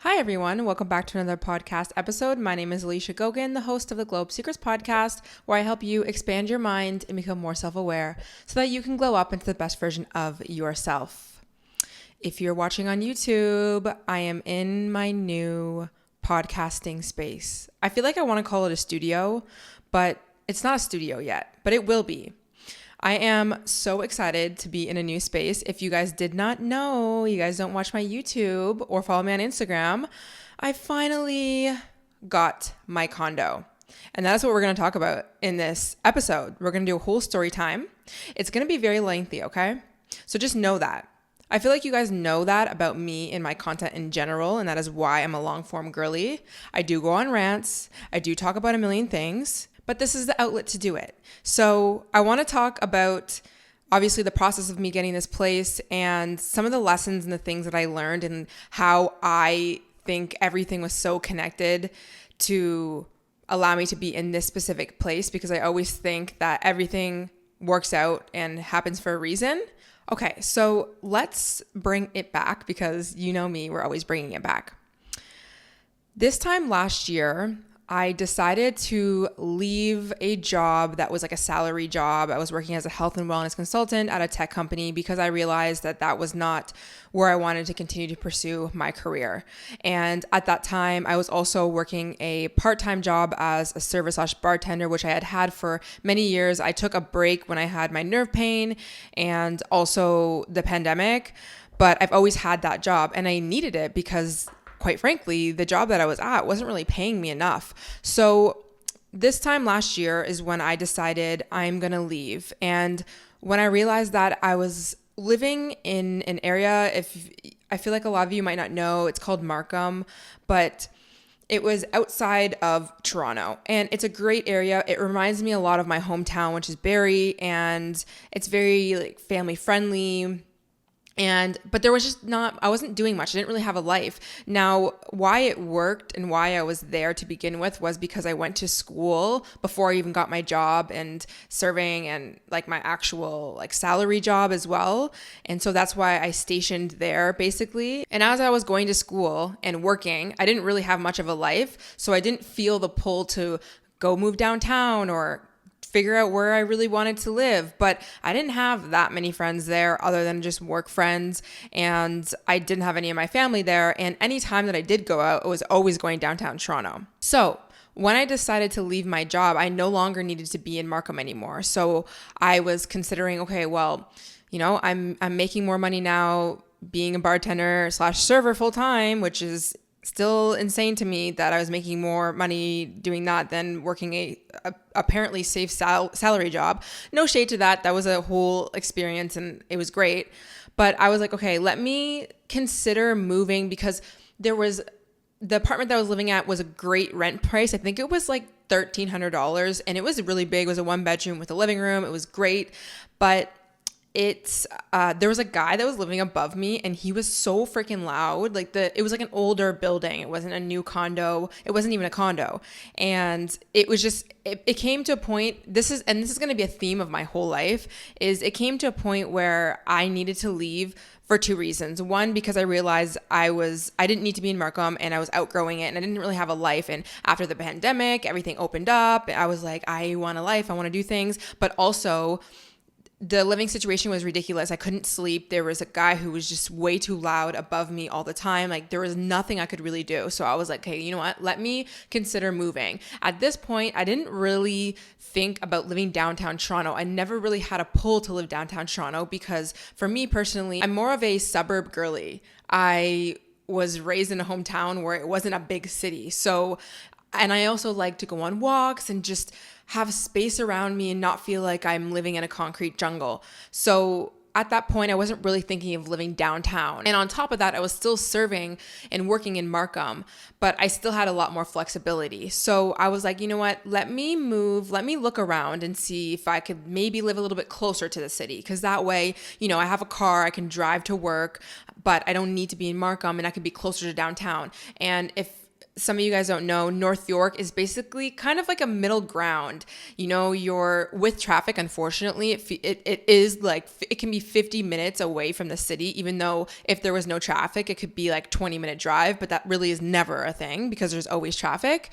Hi, everyone. Welcome back to another podcast episode. My name is Alicia Gogan, the host of the Globe Seekers podcast, where I help you expand your mind and become more self-aware so that you can glow up into the best version of yourself. If you're watching on YouTube, I am in my new podcasting space. I feel like I want to call it a studio, but it's not a studio yet, but it will be. I am so excited to be in a new space. If you guys did not know, you guys don't watch my YouTube or follow me on Instagram, I finally got my condo. And that's what we're going to talk about in this episode. We're going to do a whole story time. It's going to be very lengthy, okay? So just know that. I feel like you guys know that about me and my content in general, and that is why I'm a long form girly. I do go on rants. I do talk about a million things. But this is the outlet to do it. So I want to talk about, obviously, the process of me getting this place and some of the lessons and the things that I learned and how I think everything was so connected to allow me to be in this specific place, because I always think that everything works out and happens for a reason. Okay, so let's bring it back, because you know me, we're always bringing it back. This time last year, I decided to leave a job that was like a salary job. I was working as a health and wellness consultant at a tech company because I realized that that was not where I wanted to continue to pursue my career. And at that time, I was also working a part-time job as a server/bartender, which I had had for many years. I took a break when I had my nerve pain and also the pandemic, but I've always had that job and I needed it because, quite frankly, the job that I was at wasn't really paying me enough. So this time last year is when I decided I'm going to leave. And when I realized that I was living in an area, I feel like a lot of you might not know, it's called Markham, but it was outside of Toronto, and it's a great area. It reminds me a lot of my hometown, which is Barrie, and it's very family friendly. But there was just I wasn't doing much. I didn't really have a life. Now, why it worked and why I was there to begin with was because I went to school before I even got my job and serving and my actual salary job as well. And so that's why I stationed there basically. And as I was going to school and working, I didn't really have much of a life. So I didn't feel the pull to go move downtown or figure out where I really wanted to live. But I didn't have that many friends there other than just work friends. And I didn't have any of my family there. And any time that I did go out, it was always going downtown Toronto. So when I decided to leave my job, I no longer needed to be in Markham anymore. So I was considering, okay, well, I'm making more money now being a bartender/server full time, which is still insane to me that I was making more money doing that than working a apparently safe salary job. No shade to that. That was a whole experience and it was great. But I was like, okay, let me consider moving, because the apartment that I was living at was a great rent price. I think it was like $1,300 and it was really big. It was a 1-bedroom with a living room. It was great. But there was a guy that was living above me and he was so freaking loud. It was like an older building. It wasn't a new condo. It wasn't even a condo. And it was just, it came to a point, this is going to be a theme of my whole life, is it came to a point where I needed to leave for two reasons. One, because I realized I didn't need to be in Markham and I was outgrowing it and I didn't really have a life. And after the pandemic, everything opened up. I was like, I want a life. I want to do things. But also, the living situation was ridiculous. I couldn't sleep. There was a guy who was just way too loud above me all the time. There was nothing I could really do. So I was like, okay, you know what? Let me consider moving. At this point, I didn't really think about living downtown Toronto. I never really had a pull to live downtown Toronto because for me personally, I'm more of a suburb girly. I was raised in a hometown where it wasn't a big city. And I also like to go on walks and just have space around me and not feel like I'm living in a concrete jungle. So at that point, I wasn't really thinking of living downtown. And on top of that, I was still serving and working in Markham, but I still had a lot more flexibility. So I was like, you know what, let me look around and see if I could maybe live a little bit closer to the city. Because that way, I have a car, I can drive to work, but I don't need to be in Markham and I can be closer to downtown. And if some of you guys don't know, North York is basically kind of like a middle ground. You're with traffic. Unfortunately, it is like, it can be 50 minutes away from the city, even though if there was no traffic, it could be like 20-minute drive, but that really is never a thing because there's always traffic.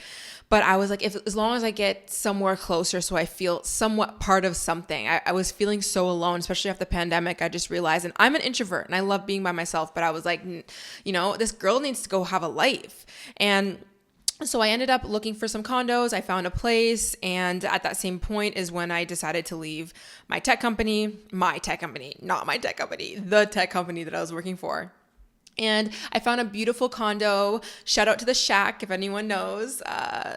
But I was like, as long as I get somewhere closer so I feel somewhat part of something. I was feeling so alone, especially after the pandemic. I just realized, and I'm an introvert and I love being by myself, but I was like, this girl needs to go have a life. And so I ended up looking for some condos. I found a place. And at that same point is when I decided to leave the tech company that I was working for. And I found a beautiful condo. Shout out to the shack, if anyone knows.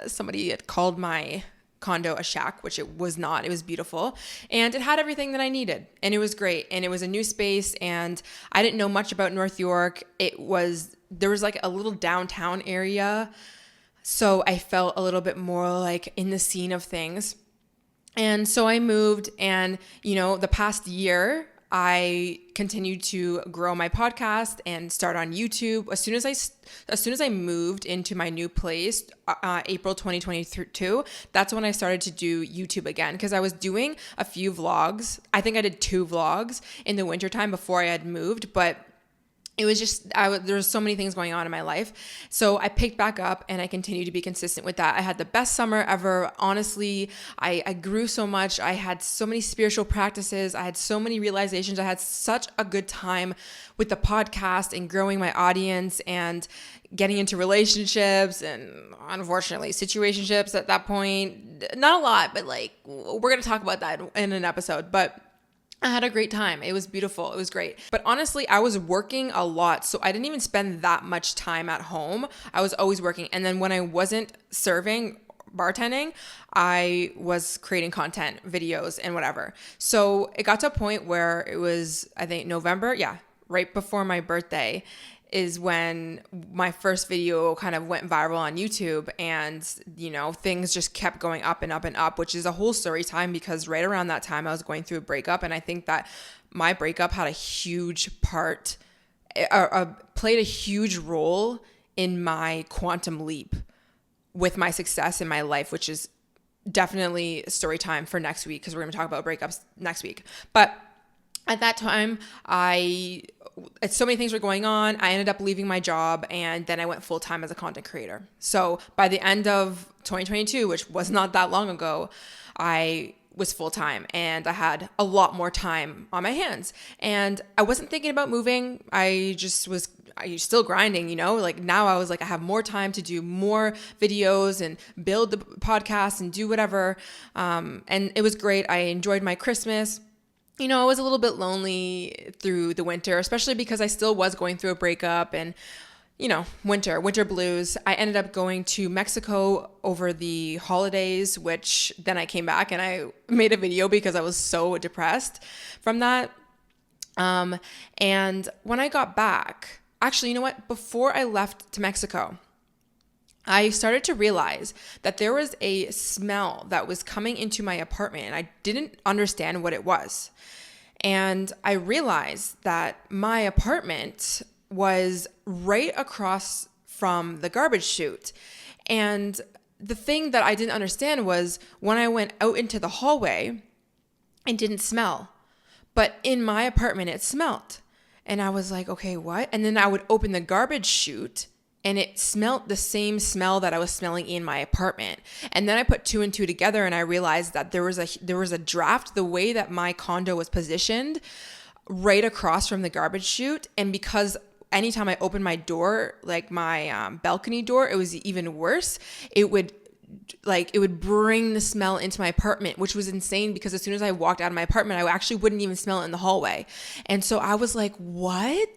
Somebody had called my condo a shack, which it was not. It was beautiful. And it had everything that I needed. And it was great. And it was a new space. And I didn't know much about North York. There was like a little downtown area. So I felt a little bit more like in the scene of things. And so I moved, and, the past year, I continued to grow my podcast and start on YouTube. As soon as I moved into my new place, April 2022, that's when I started to do YouTube again, because I was doing a few vlogs. I think I did 2 vlogs in the wintertime before I had moved, but it was just, there was so many things going on in my life. So I picked back up and I continued to be consistent with that. I had the best summer ever. Honestly, I grew so much. I had so many spiritual practices. I had so many realizations. I had such a good time with the podcast and growing my audience and getting into relationships and, unfortunately, situationships at that point. Not a lot, but we're going to talk about that in an episode. But I had a great time. It was beautiful. It was great. But honestly, I was working a lot, so I didn't even spend that much time at home. I was always working. And then when I wasn't bartending, I was creating content, videos, and whatever. So it got to a point where it was, I think, November. Yeah, right before my birthday is when my first video kind of went viral on YouTube, and, things just kept going up and up and up, which is a whole story time, because right around that time I was going through a breakup. And I think that my breakup had a huge part, played a huge role in my quantum leap with my success in my life, which is definitely story time for next week, because we're going to talk about breakups next week. But at that time, so many things were going on. I ended up leaving my job, and then I went full-time as a content creator. So by the end of 2022, which was not that long ago, I was full-time and I had a lot more time on my hands. And I wasn't thinking about moving. I was still grinding, now I was like, I have more time to do more videos and build the podcast and do whatever. And it was great. I enjoyed my Christmas. I was a little bit lonely through the winter, especially because I still was going through a breakup and, winter blues. I ended up going to Mexico over the holidays, which then I came back and I made a video because I was so depressed from that. And when I got back, actually, you know what? Before I left to Mexico, I started to realize that there was a smell that was coming into my apartment, and I didn't understand what it was. And I realized that my apartment was right across from the garbage chute. And the thing that I didn't understand was when I went out into the hallway, it didn't smell. But in my apartment, it smelled. And I was like, okay, what? And then I would open the garbage chute, and it smelled the same smell that I was smelling in my apartment. And then I put 2 and 2 together, and I realized that there was a draft, the way that my condo was positioned, right across from the garbage chute. And because anytime I opened my door, like my balcony door, it was even worse. It would bring the smell into my apartment, which was insane, because as soon as I walked out of my apartment, I actually wouldn't even smell it in the hallway. And so I was like, what?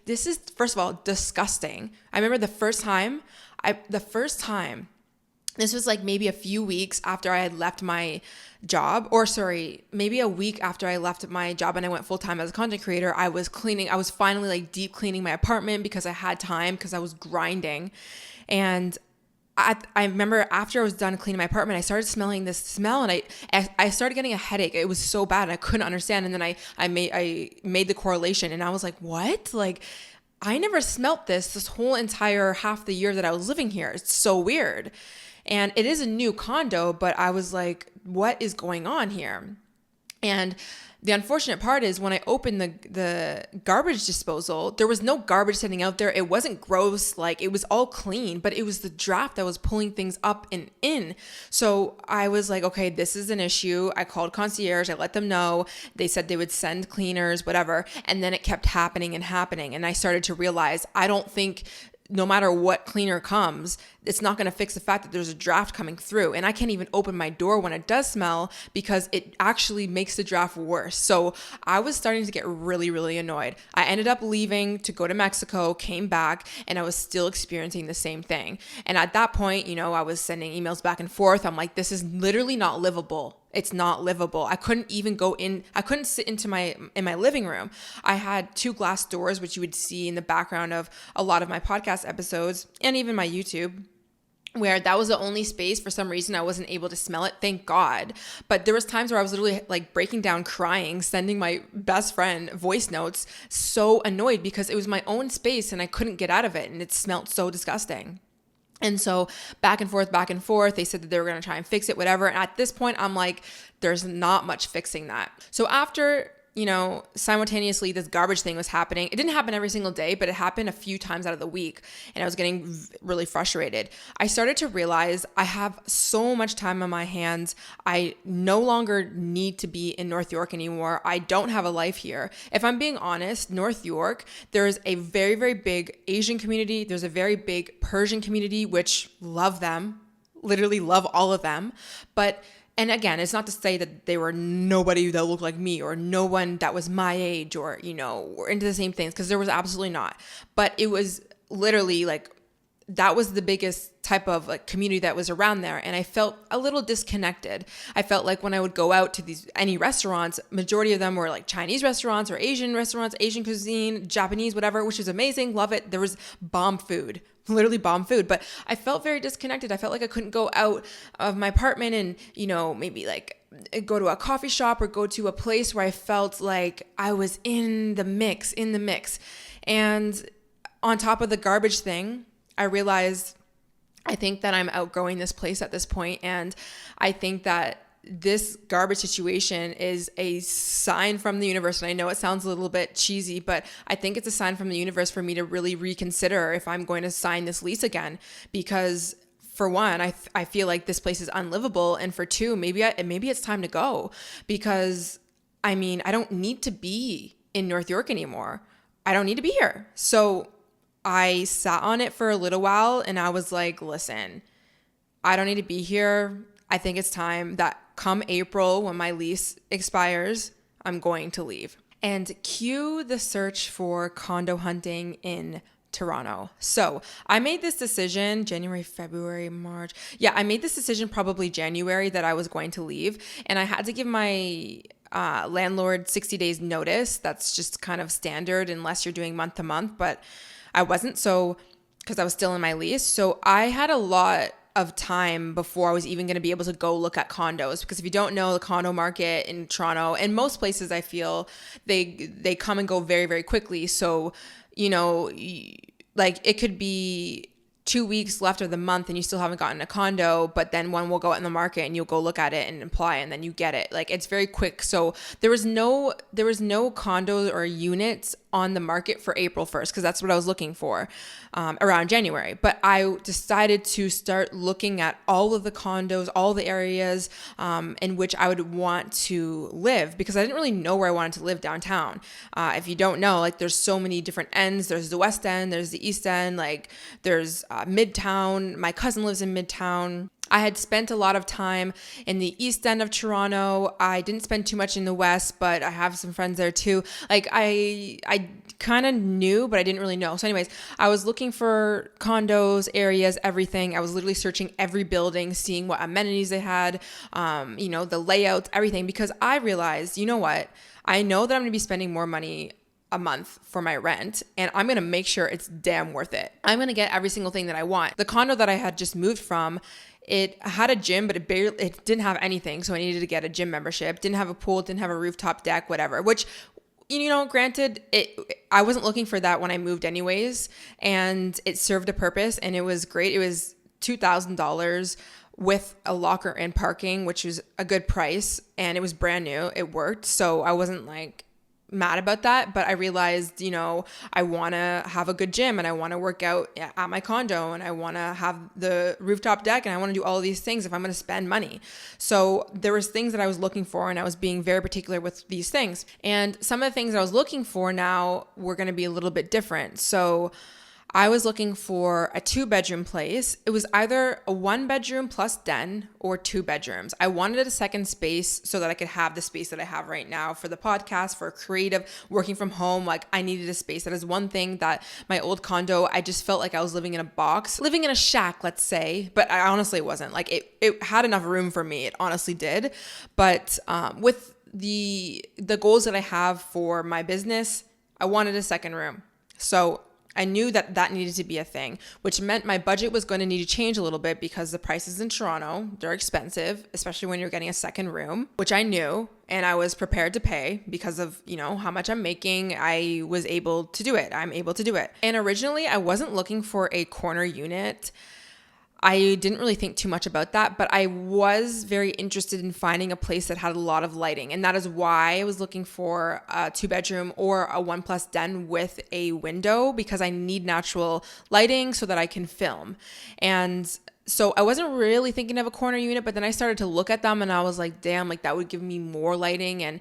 This is, first of all, disgusting. I remember the first time, this was maybe a few weeks after I had left my job, maybe a week after I left my job and I went full-time as a content creator. I was finally deep cleaning my apartment because I had time, because I was grinding. And I remember after I was done cleaning my apartment, I started smelling this smell, and I started getting a headache. It was so bad, and I couldn't understand. And then I made the correlation, and I was like, what? I never smelt this whole entire half the year that I was living here. It's so weird. And it is a new condo, but I was like, what is going on here? And the unfortunate part is when I opened the garbage disposal, there was no garbage sitting out there. It wasn't gross, like it was all clean, but it was the draft that was pulling things up and in. So I was like, okay, this is an issue. I called concierge. I let them know. They said they would send cleaners, whatever. And then it kept happening and happening. And I started to realize, I don't think no matter what cleaner comes, it's not going to fix the fact that there's a draft coming through. And I can't even open my door when it does smell because it actually makes the draft worse. So I was starting to get really, really annoyed. I ended up leaving to go to Mexico, came back, and I was still experiencing the same thing. And at that point, I was sending emails back and forth. I'm like, this is literally not livable. It's not livable. I couldn't even go in. I couldn't sit in my living room. I had 2 glass doors, which you would see in the background of a lot of my podcast episodes and even my YouTube, where that was the only space. For some reason, I wasn't able to smell it. Thank God. But there was times where I was literally like breaking down, crying, sending my best friend voice notes, so annoyed because it was my own space and I couldn't get out of it. And it smelled so disgusting. And so back and forth, they said that they were going to try and fix it, whatever. And at this point, I'm like, there's not much fixing that. So after, simultaneously this garbage thing was happening. It didn't happen every single day, but it happened a few times out of the week. And I was getting really frustrated. I started to realize I have so much time on my hands. I no longer need to be in North York anymore. I don't have a life here. If I'm being honest, North York, there is a very, very big Asian community. There's a very big Persian community, which love them, literally love all of them. And again, it's not to say that they were nobody that looked like me or no one that was my age or, we're into the same things, because there was absolutely not. But it was literally like, that was the biggest type of like community that was around there. And I felt a little disconnected. I felt like when I would go out to any restaurants, majority of them were like Chinese restaurants or Asian restaurants, Asian cuisine, Japanese, whatever, which is amazing. Love it. There was bomb food. Literally bomb food, but I felt very disconnected. I felt like I couldn't go out of my apartment and, maybe like go to a coffee shop or go to a place where I felt like I was in the mix. And on top of the garbage thing, I realized I think that I'm outgrowing this place at this point, and I think that this garbage situation is a sign from the universe. And I know it sounds a little bit cheesy, but I think it's a sign from the universe for me to really reconsider if I'm going to sign this lease again. Because for one, I feel like this place is unlivable. And for two, maybe it's time to go, because I don't need to be in North York anymore. I don't need to be here. So I sat on it for a little while and I was like, listen, I don't need to be here. I think it's time that come April, when my lease expires, I'm going to leave. And cue the search for condo hunting in Toronto. So I made this decision January, February, March. Yeah, I made this decision probably January that I was going to leave. And I had to give my landlord 60 days notice. That's just kind of standard unless you're doing month to month. But I wasn't, so because I was still in my lease. So I had a lot of time before I was even going to be able to go look at condos, because if you don't know, the condo market in Toronto and most places, I feel they come and go very, very quickly. So, like it could be 2 weeks left of the month and you still haven't gotten a condo, but then one will go out in the market and you'll go look at it and apply and then you get it. Like it's very quick. So there was no condos or units on the market for April 1st, because that's what I was looking for around January. But I decided to start looking at all of the condos, all the areas in which I would want to live, because I didn't really know where I wanted to live downtown. If you don't know, like there's so many different ends. There's the West End, there's the East End, like there's Midtown. My cousin lives in Midtown. I had spent a lot of time in the East End of Toronto. I didn't spend too much in the West, but I have some friends there too. Like I kind of knew, but I didn't really know. So anyways, I was looking for condos, areas, everything. I was literally searching every building, seeing what amenities they had, the layouts, everything, because I realized, you know what? I know that I'm going to be spending more money a month for my rent, and I'm going to make sure it's damn worth it. I'm going to get every single thing that I want. The condo that I had just moved from, it had a gym, but it didn't have anything. So I needed to get a gym membership. Didn't have a pool, didn't have a rooftop deck, whatever, which Granted, I wasn't looking for that when I moved anyways, and it served a purpose and it was great. It was $2,000 with a locker and parking, which was a good price, and it was brand new. It worked. So I wasn't like mad about that, but I realized, I want to have a good gym and I want to work out at my condo and I want to have the rooftop deck and I want to do all of these things if I'm going to spend money. So there was things that I was looking for and I was being very particular with these things. And some of the things I was looking for now were going to be a little bit different. So I was looking for a 2-bedroom place. It was either a 1-bedroom plus den or 2 bedrooms. I wanted a second space so that I could have the space that I have right now for the podcast, for creative, working from home. Like I needed a space. That is one thing that my old condo, I just felt like I was living in a box, living in a shack, let's say, but I honestly wasn't. Like it had enough room for me. It honestly did. But with the goals that I have for my business, I wanted a second room. So I knew that needed to be a thing, which meant my budget was going to need to change a little bit because the prices in Toronto, they're expensive, especially when you're getting a second room, which I knew and I was prepared to pay because of, how much I'm making. I was able to do it. I'm able to do it. And originally I wasn't looking for a corner unit. I didn't really think too much about that, but I was very interested in finding a place that had a lot of lighting. And that is why I was looking for a 2-bedroom or a 1+ den with a window, because I need natural lighting so that I can film. And so I wasn't really thinking of a corner unit, but then I started to look at them and I was like, damn, like that would give me more lighting. And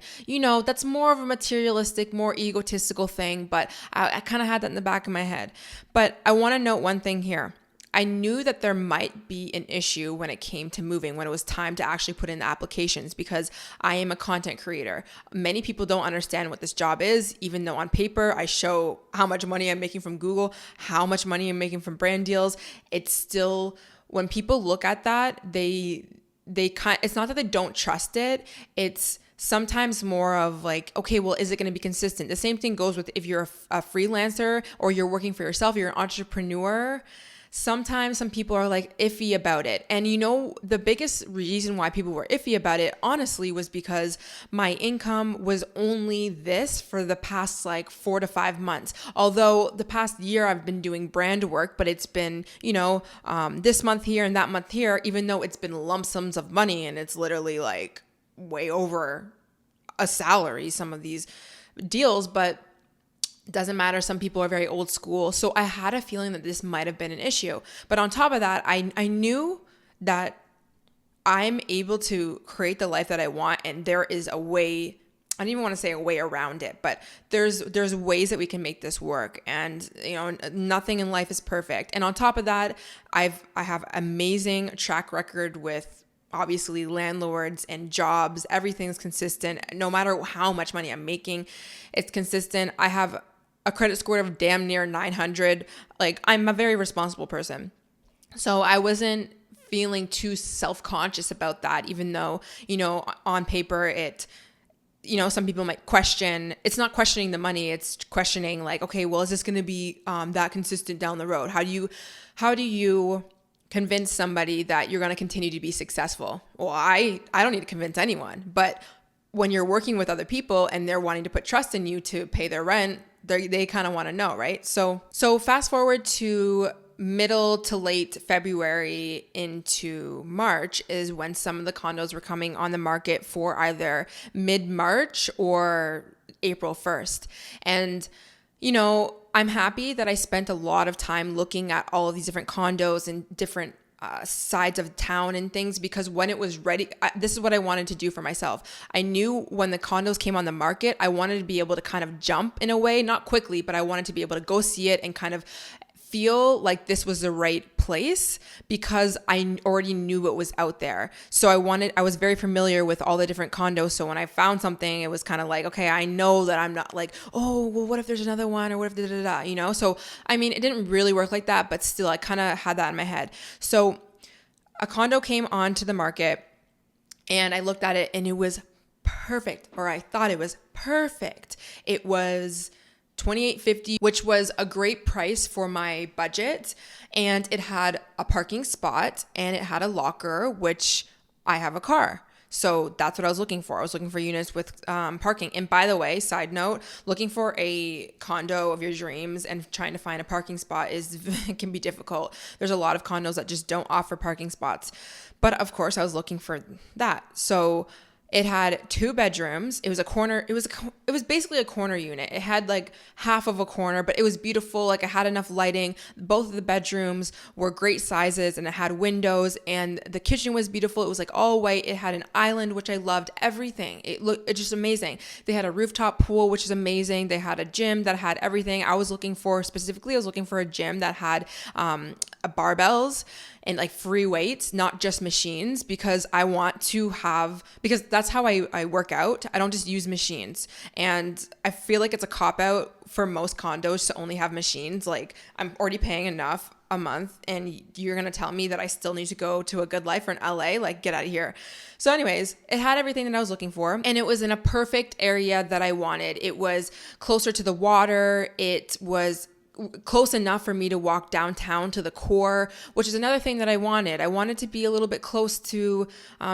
that's more of a materialistic, more egotistical thing, but I kind of had that in the back of my head. But I want to note one thing here. I knew that there might be an issue when it came to moving, when it was time to actually put in the applications, because I am a content creator. Many people don't understand what this job is, even though on paper I show how much money I'm making from Google, how much money I'm making from brand deals. It's still, when people look at that, it's not that they don't trust it. It's sometimes more of like, okay, well, is it going to be consistent? The same thing goes with if you're a freelancer or you're working for yourself, you're an entrepreneur. Sometimes some people are like iffy about it. And the biggest reason why people were iffy about it, honestly, was because my income was only this for the past like 4 to 5 months. Although the past year I've been doing brand work, but it's been, this month here and that month here, even though it's been lump sums of money and it's literally like way over a salary, some of these deals, but doesn't matter. Some people are very old school. So I had a feeling that this might have been an issue. But on top of that, I knew that I'm able to create the life that I want. And there is a way, I don't even want to say a way around it, but there's ways that we can make this work. And, nothing in life is perfect. And on top of that, I have amazing track record with obviously landlords and jobs. Everything's consistent. No matter how much money I'm making, it's consistent. I have a credit score of damn near 900. Like, I'm a very responsible person. So I wasn't feeling too self-conscious about that, even though, on paper some people might question. It's not questioning the money. It's questioning like, okay, well, is this going to be that consistent down the road? How do you convince somebody that you're going to continue to be successful? Well, I don't need to convince anyone, but when you're working with other people and they're wanting to put trust in you to pay their rent, they kind of want to know, right? So fast forward to middle to late February into March is when some of the condos were coming on the market for either mid-March or April 1st. And, I'm happy that I spent a lot of time looking at all of these different condos and different sides of town and things, because when it was ready, this is what I wanted to do for myself. I knew when the condos came on the market, I wanted to be able to kind of jump in a way, not quickly, but I wanted to be able to go see it and kind of feel like this was the right place because I already knew what was out there. So I was very familiar with all the different condos. So when I found something, it was kind of like, okay, I know that I'm not like, oh, well, what if there's another one or what if da. So, it didn't really work like that, but still I kind of had that in my head. So a condo came onto the market and I looked at it and it was perfect, or I thought it was perfect. It was $2,850, which was a great price for my budget. And it had a parking spot and it had a locker, which I have a car. So that's what I was looking for. I was looking for units with parking. And by the way, side note, looking for a condo of your dreams and trying to find a parking spot can be difficult. There's a lot of condos that just don't offer parking spots. But of course, I was looking for that. So it had 2 bedrooms. It was a corner. It was basically a corner unit. It had like half of a corner, but it was beautiful. Like, it had enough lighting. Both of the bedrooms were great sizes, and it had windows, and the kitchen was beautiful. It was like all white. It had an island, which I loved. Everything. It's just amazing. They had a rooftop pool, which is amazing. They had a gym that had everything. I was looking for a gym that had barbells and like free weights, not just machines, because because that's how I work out. I don't just use machines. And I feel like it's a cop out for most condos to only have machines. Like, I'm already paying enough a month, and you're going to tell me that I still need to go to a Good Life or an LA? Like, get out of here. So anyways, it had everything that I was looking for, and it was in a perfect area that I wanted. It was closer to the water. It was close enough for me to walk downtown to the core, which is another thing that I wanted. I wanted to be a little bit close to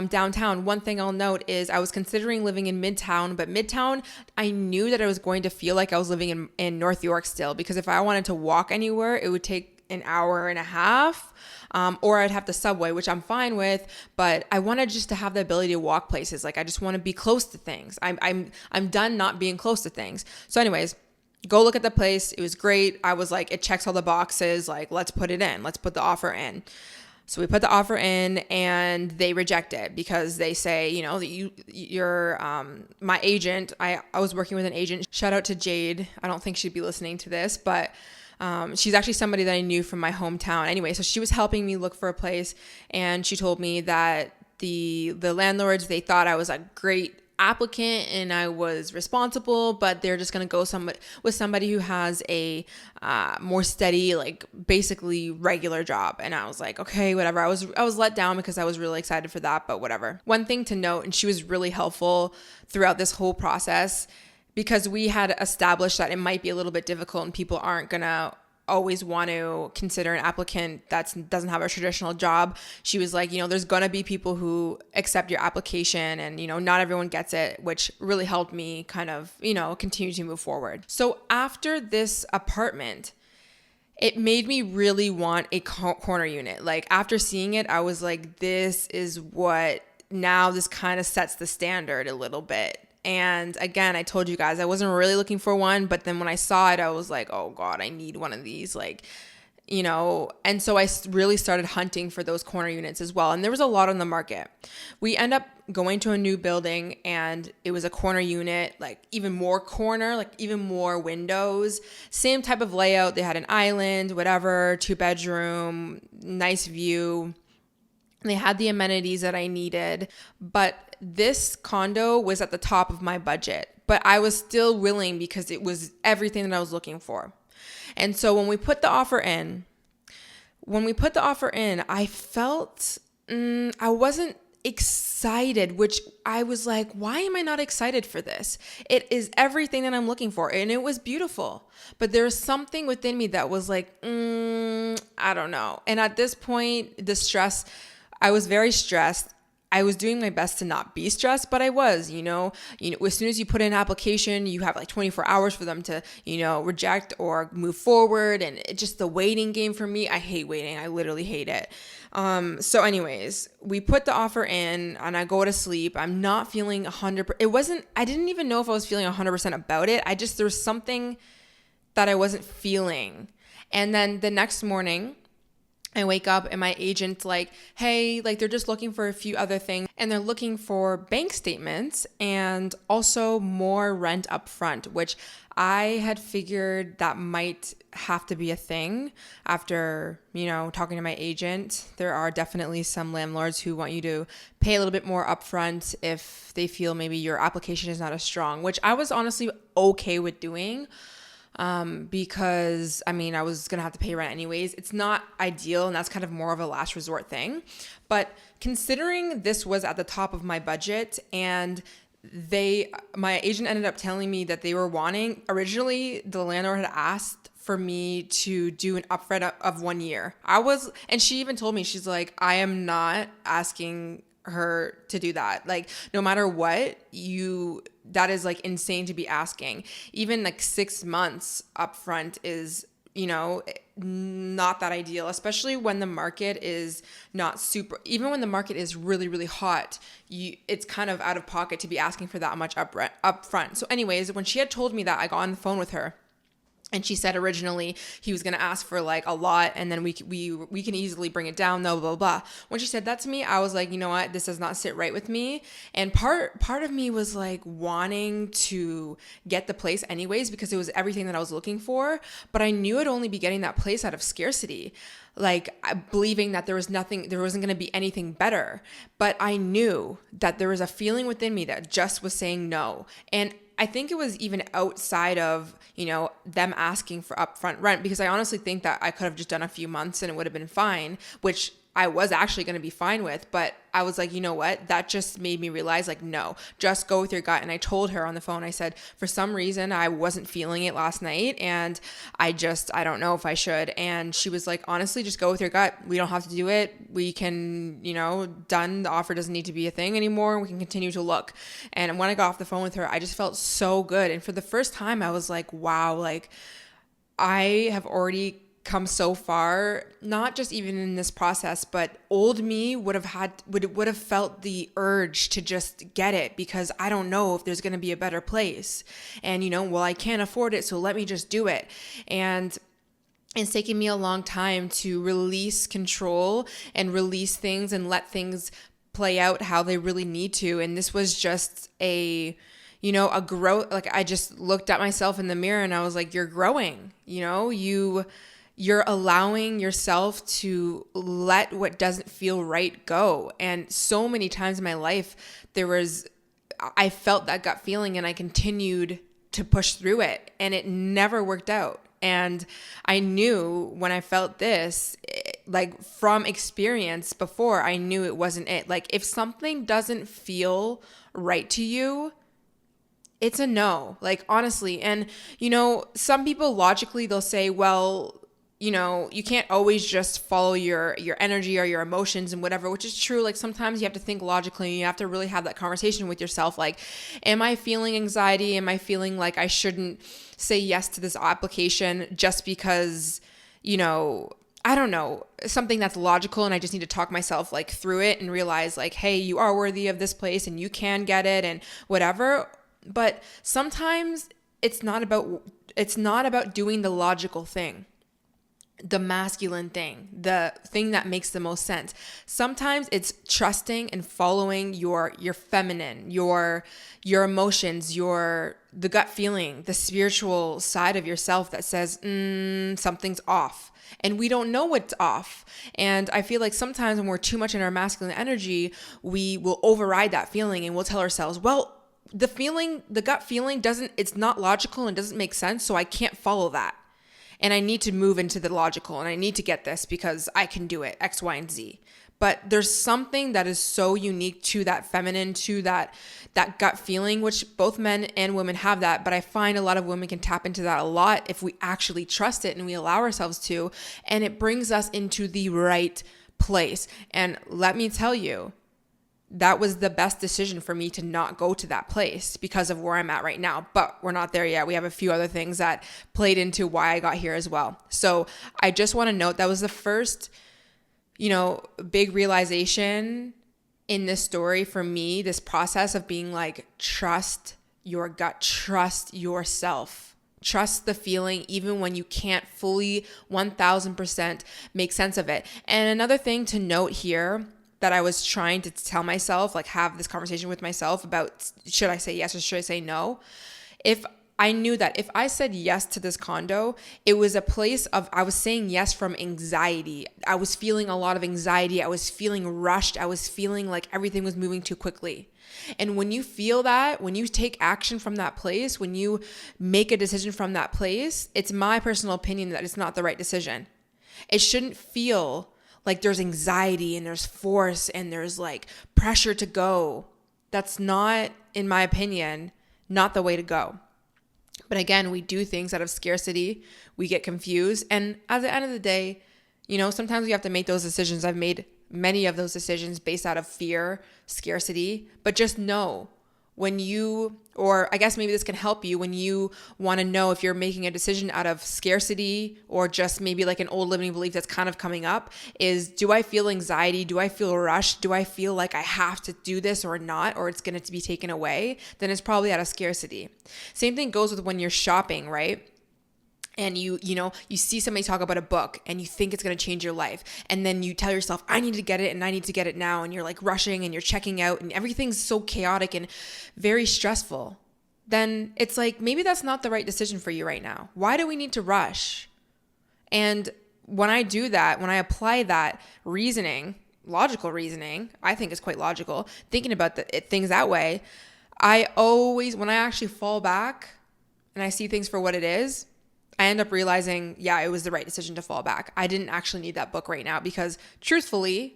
downtown. One thing I'll note is I was considering living in Midtown, but Midtown, I knew that I was going to feel like I was living in North York still, because if I wanted to walk anywhere, it would take an hour and a half, or I'd have the subway, which I'm fine with, but I wanted just to have the ability to walk places. Like, I just want to be close to things. I'm done not being close to things. So anyways, go look at the place. It was great. I was like, it checks all the boxes. Like, let's put it in. Let's put the offer in. So we put the offer in, and they reject it because they say, you're my agent. I was working with an agent. Shout out to Jade. I don't think she'd be listening to this, but she's actually somebody that I knew from my hometown. Anyway, so she was helping me look for a place, and she told me that the landlords, they thought I was a great applicant and I was responsible, but they're just going to go with somebody who has a more steady, like basically regular job. And I was like, okay, whatever. I was let down because I was really excited for that, but whatever. One thing to note, and she was really helpful throughout this whole process, because we had established that it might be a little bit difficult and people aren't going to always want to consider an applicant that doesn't have a traditional job. She was like, there's going to be people who accept your application, and, not everyone gets it, which really helped me kind of, continue to move forward. So after this apartment, it made me really want a corner unit. Like, after seeing it, I was like, this kind of sets the standard a little bit. And again, I told you guys I wasn't really looking for one, but then when I saw it, I was like, oh God, I need one of these, and so I really started hunting for those corner units as well. And there was a lot on the market. We end up going to a new building, and it was a corner unit, like even more corner, like even more windows, same type of layout. They had an island, whatever, 2-bedroom, nice view. They had the amenities that I needed, but this condo was at the top of my budget, but I was still willing because it was everything that I was looking for. And so when we put the offer in, I felt, I wasn't excited, which I was like, why am I not excited for this? It is everything that I'm looking for, and it was beautiful. But there's something within me that was like, I don't know. And at this point, I was very stressed. I was doing my best to not be stressed, but I was, as soon as you put in an application, you have like 24 hours for them to, reject or move forward. And just the waiting game for me, I hate waiting. I literally hate it. So anyways, we put the offer in, and I go to sleep. I'm not feeling 100%. I didn't even know if I was feeling 100% about it. there was something that I wasn't feeling. And then the next morning, I wake up and my agent's like, hey, like they're just looking for a few other things, and they're looking for bank statements and also more rent up front, which I had figured that might have to be a thing after, talking to my agent. There are definitely some landlords who want you to pay a little bit more upfront if they feel maybe your application is not as strong, which I was honestly okay with doing. Because I was going to have to pay rent anyways. It's not ideal, and that's kind of more of a last resort thing. But considering this was at the top of my budget, and my agent ended up telling me that they were originally the landlord had asked for me to do an upfront of 1 year. And she even told me, she's like, I am not asking her to do that. Like, no matter what, that is like insane to be asking. Even like 6 months upfront is, not that ideal, especially when the market is not super, even when the market is really, really hot, it's kind of out of pocket to be asking for that much upfront. So anyways, when she had told me that, I got on the phone with her. And she said originally he was going to ask for like a lot, and then we can easily bring it down, though, blah, blah, blah. When she said that to me, I was like, you know what? This does not sit right with me. And part of me was like wanting to get the place anyways, because it was everything that I was looking for. But I knew I'd only be getting that place out of scarcity, like believing that there wasn't going to be anything better. But I knew that there was a feeling within me that just was saying no. And I think it was even outside of, them asking for upfront rent, because I honestly think that I could have just done a few months and it would have been fine, which I was actually going to be fine with. But I was like, you know what? That just made me realize, like, no, just go with your gut. And I told her on the phone, I said, for some reason, I wasn't feeling it last night. And I don't know if I should. And she was like, honestly, just go with your gut. We don't have to do it. We can, done. The offer doesn't need to be a thing anymore. We can continue to look. And when I got off the phone with her, I just felt so good. And for the first time, I was like, wow, like I have already come so far, not just even in this process, but old me would have felt the urge to just get it, because I don't know if there's going to be a better place. And, well, I can't afford it, so let me just do it. And it's taken me a long time to release control and release things and let things play out how they really need to. And this was just a growth. Like, I just looked at myself in the mirror and I was like, you're growing, you're allowing yourself to let what doesn't feel right go. And so many times in my life, I felt that gut feeling and I continued to push through it, and it never worked out. And I knew when I felt this, like from experience before, I knew it wasn't it. Like, if something doesn't feel right to you, it's a no, like, honestly. And, some people logically, they'll say, well, you can't always just follow your energy or your emotions and whatever, which is true. Like, sometimes you have to think logically and you have to really have that conversation with yourself. Like, am I feeling anxiety? Am I feeling like I shouldn't say yes to this application just because, I don't know, something that's logical, and I just need to talk myself like through it and realize like, hey, you are worthy of this place and you can get it and whatever. But sometimes it's not about doing the logical thing, the masculine thing, the thing that makes the most sense. Sometimes it's trusting and following your feminine, your emotions, the gut feeling, the spiritual side of yourself that says, something's off. And we don't know what's off. And I feel like sometimes when we're too much in our masculine energy, we will override that feeling and we'll tell ourselves, well, the gut feeling it's not logical and doesn't make sense, so I can't follow that. And I need to move into the logical, and I need to get this because I can do it, X, Y, and Z. But there's something that is so unique to that feminine, to that gut feeling, which both men and women have that. But I find a lot of women can tap into that a lot if we actually trust it and we allow ourselves to. And it brings us into the right place. And let me tell you, that was the best decision for me to not go to that place because of where I'm at right now. But we're not there yet. We have a few other things that played into why I got here as well. So I just want to note that was the first, big realization in this story for me, this process of being like, trust your gut, trust yourself. Trust the feeling even when you can't fully 1000% make sense of it. And another thing to note here that I was trying to tell myself, like have this conversation with myself about, should I say yes or should I say no? If I knew that if I said yes to this condo, it was a place of, I was saying yes from anxiety. I was feeling a lot of anxiety. I was feeling rushed. I was feeling like everything was moving too quickly. And when you feel that, when you take action from that place, when you make a decision from that place, it's my personal opinion that it's not the right decision. It shouldn't feel like there's anxiety and there's force and there's like pressure to go. That's not, in my opinion, not the way to go. But again, we do things out of scarcity. We get confused. And at the end of the day, sometimes we have to make those decisions. I've made many of those decisions based out of fear, scarcity, but just know when you, or I guess maybe this can help you when you want to know if you're making a decision out of scarcity or just maybe like an old limiting belief that's kind of coming up is, do I feel anxiety? Do I feel rushed? Do I feel like I have to do this or not, or it's going to be taken away? Then it's probably out of scarcity. Same thing goes with when you're shopping, right? And you see somebody talk about a book and you think it's going to change your life. And then you tell yourself, I need to get it and I need to get it now. And you're like rushing and you're checking out and everything's so chaotic and very stressful. Then it's like, maybe that's not the right decision for you right now. Why do we need to rush? And when I do that, when I apply that reasoning, logical reasoning, I think it's quite logical, thinking about things that way, when I actually fall back and I see things for what it is, I end up realizing, yeah, it was the right decision to fall back. I didn't actually need that book right now because truthfully,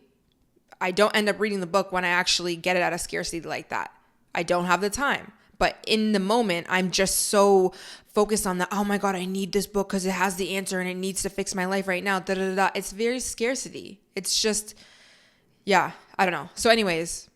I don't end up reading the book when I actually get it out of scarcity like that. I don't have the time. But in the moment, I'm just so focused on oh my God, I need this book because it has the answer and it needs to fix my life right now. It's very scarcity. It's just, yeah, I don't know. So anyways,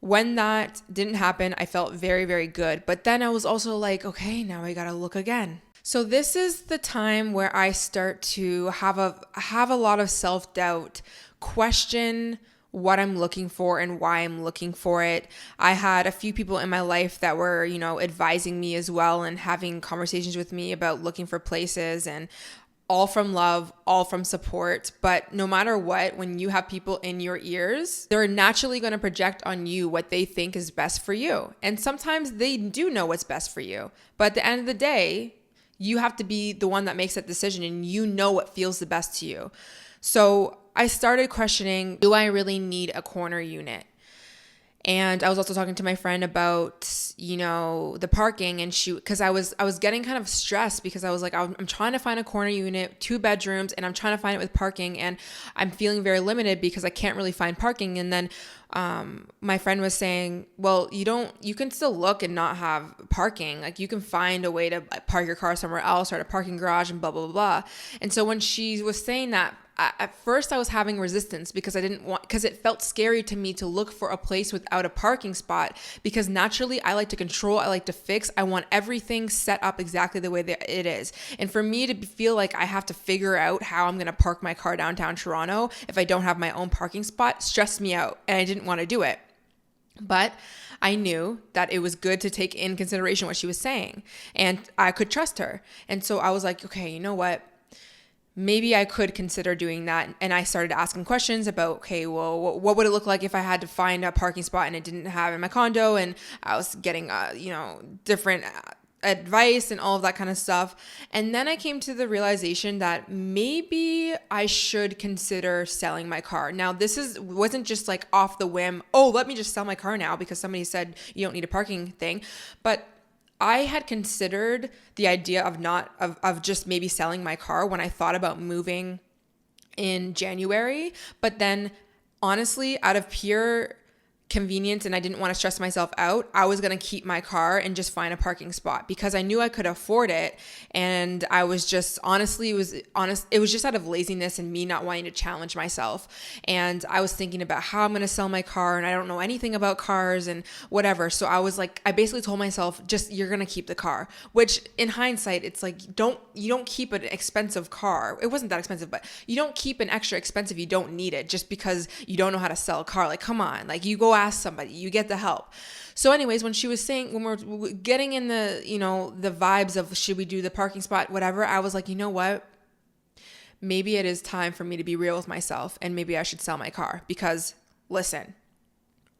when that didn't happen, I felt very, very good. But then I was also like, okay, now I got to look again. So this is the time where I start to have a lot of self-doubt, question what I'm looking for and why I'm looking for it. I had a few people in my life that were, advising me as well and having conversations with me about looking for places, and all from love, all from support. But no matter what, when you have people in your ears, they're naturally going to project on you what they think is best for you. And sometimes they do know what's best for you. But at the end of the day, you have to be the one that makes that decision and you know what feels the best to you. So I started questioning, do I really need a corner unit? And I was also talking to my friend about, the parking and because I was getting kind of stressed because I was like, I'm trying to find a corner unit, 2 bedrooms, and I'm trying to find it with parking. And I'm feeling very limited because I can't really find parking. And then my friend was saying, well, you can still look and not have parking. Like you can find a way to park your car somewhere else or at a parking garage and blah, blah, blah. And so when she was saying that, at first I was having resistance because because it felt scary to me to look for a place without a parking spot, because naturally I like to control, I like to fix, I want everything set up exactly the way that it is. And for me to feel like I have to figure out how I'm going to park my car downtown Toronto if I don't have my own parking spot stressed me out, and I didn't want to do it. But I knew that it was good to take in consideration what she was saying and I could trust her. And so I was like, okay, you know what? Maybe I could consider doing that. And I started asking questions about, okay, well, what would it look like if I had to find a parking spot and it didn't have in my condo? And I was getting, different advice and all of that kind of stuff. And then I came to the realization that maybe I should consider selling my car. Now, wasn't just like off the whim, oh, let me just sell my car now because somebody said you don't need a parking thing. But I had considered the idea of just maybe selling my car when I thought about moving in January. But then honestly, out of pure convenience and I didn't want to stress myself out, I was going to keep my car and just find a parking spot because I knew I could afford it. And I was just it was just out of laziness and me not wanting to challenge myself. And I was thinking about how I'm going to sell my car and I don't know anything about cars and whatever. So I was like, I basically told myself, you're going to keep the car, which in hindsight, it's like, you don't keep an expensive car. It wasn't that expensive, but you don't keep an extra expensive. You don't need it just because you don't know how to sell a car. Like, come on, like you go ask somebody, you get the help. So anyways, when she was saying, when we're getting in the, the vibes of should we do the parking spot, whatever, I was like, you know what? Maybe it is time for me to be real with myself and maybe I should sell my car because listen,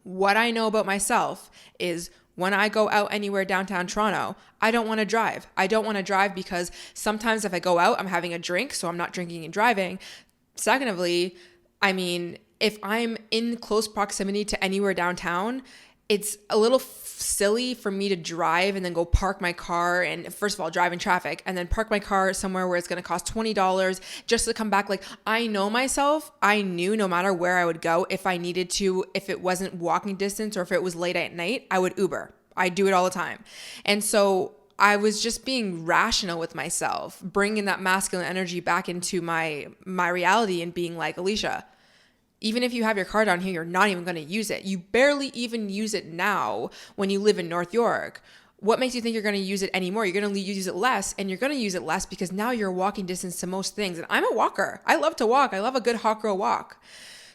what I know about myself is when I go out anywhere downtown Toronto, I don't want to drive. I don't want to drive because sometimes if I go out, I'm having a drink, so I'm not drinking and driving. Secondly, if I'm in close proximity to anywhere downtown, it's a little silly for me to drive and then go park my car and first of all, drive in traffic and then park my car somewhere where it's going to cost $20 just to come back. Like I know myself, I knew no matter where I would go, if I needed to, if it wasn't walking distance or if it was late at night, I would Uber. I do it all the time. And so I was just being rational with myself, bringing that masculine energy back into my reality and being like, Alicia, Even if you have your car down here, you're not even going to use it. You barely even use it now when you live in North York. What makes you think you're going to use it anymore? You're going to use it less, and you're going to use it less because now you're walking distance to most things. And I'm a walker. I love to walk. I love a good hot girl walk.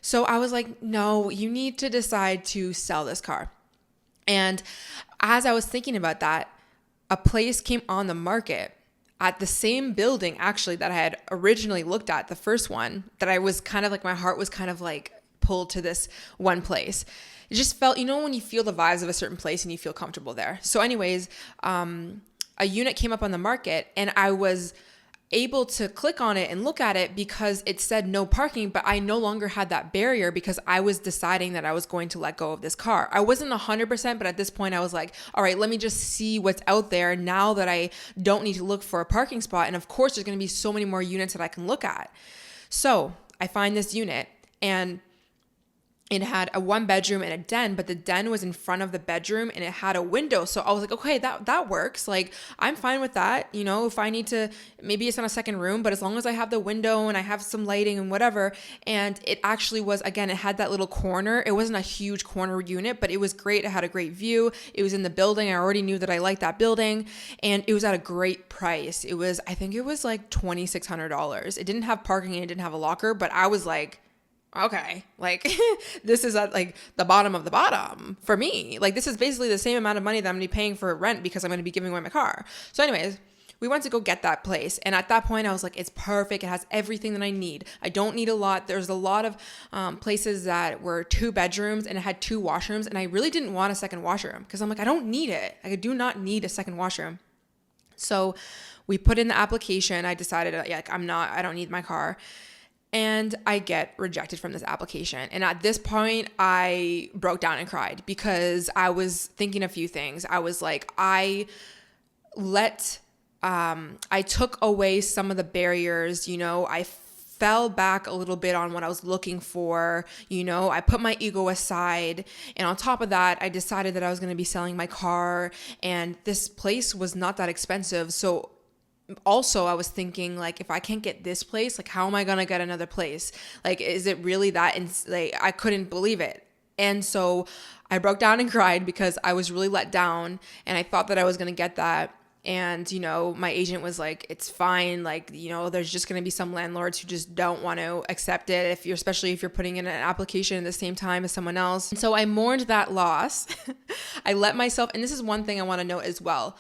So I was like, no, you need to decide to sell this car. And as I was thinking about that, a place came on the market at the same building, actually, that I had originally looked at, the first one, that I was kind of like, my heart was kind of like pulled to this one place. It just felt, when you feel the vibes of a certain place and you feel comfortable there. So anyways, a unit came up on the market, and I was able to click on it and look at it because it said no parking, but I no longer had that barrier because I was deciding that I was going to let go of this car. I wasn't 100%, but at this point I was like, all right, let me just see what's out there now that I don't need to look for a parking spot. And of course, there's going to be so many more units that I can look at. So I find this unit, and it had a 1-bedroom and a den, but the den was in front of the bedroom and it had a window. So I was like, okay, that works. Like, I'm fine with that. If I need to, maybe it's not a second room, but as long as I have the window and I have some lighting and whatever. And it actually was, again, it had that little corner. It wasn't a huge corner unit, but it was great. It had a great view. It was in the building. I already knew that I liked that building, and it was at a great price. I think it was like $2,600. It didn't have parking and it didn't have a locker, but I was like, okay, like this is at like the bottom of the bottom for me. Like, this is basically the same amount of money that I'm going to be paying for rent because I'm going to be giving away my car. So anyways, we went to go get that place. And at that point I was like, it's perfect. It has everything that I need. I don't need a lot. There's a lot of places that were 2 bedrooms and it had 2 washrooms. And I really didn't want a second washroom because I'm like, I don't need it. I do not need a second washroom. So we put in the application. I decided I don't need my car. And I get rejected from this application. And at this point, I broke down and cried because I was thinking a few things. I was like, I took away some of the barriers, I fell back a little bit on what I was looking for. I put my ego aside. And on top of that, I decided that I was going to be selling my car, and this place was not that expensive. So also, I was thinking, like, if I can't get this place, like, how am I going to get another place? Like, is it really that? I couldn't believe it. And so I broke down and cried because I was really let down, and I thought that I was going to get that. And, my agent was like, it's fine. Like, there's just going to be some landlords who just don't want to accept it, especially if you're putting in an application at the same time as someone else. And so I mourned that loss. I let myself, and this is one thing I want to note as well.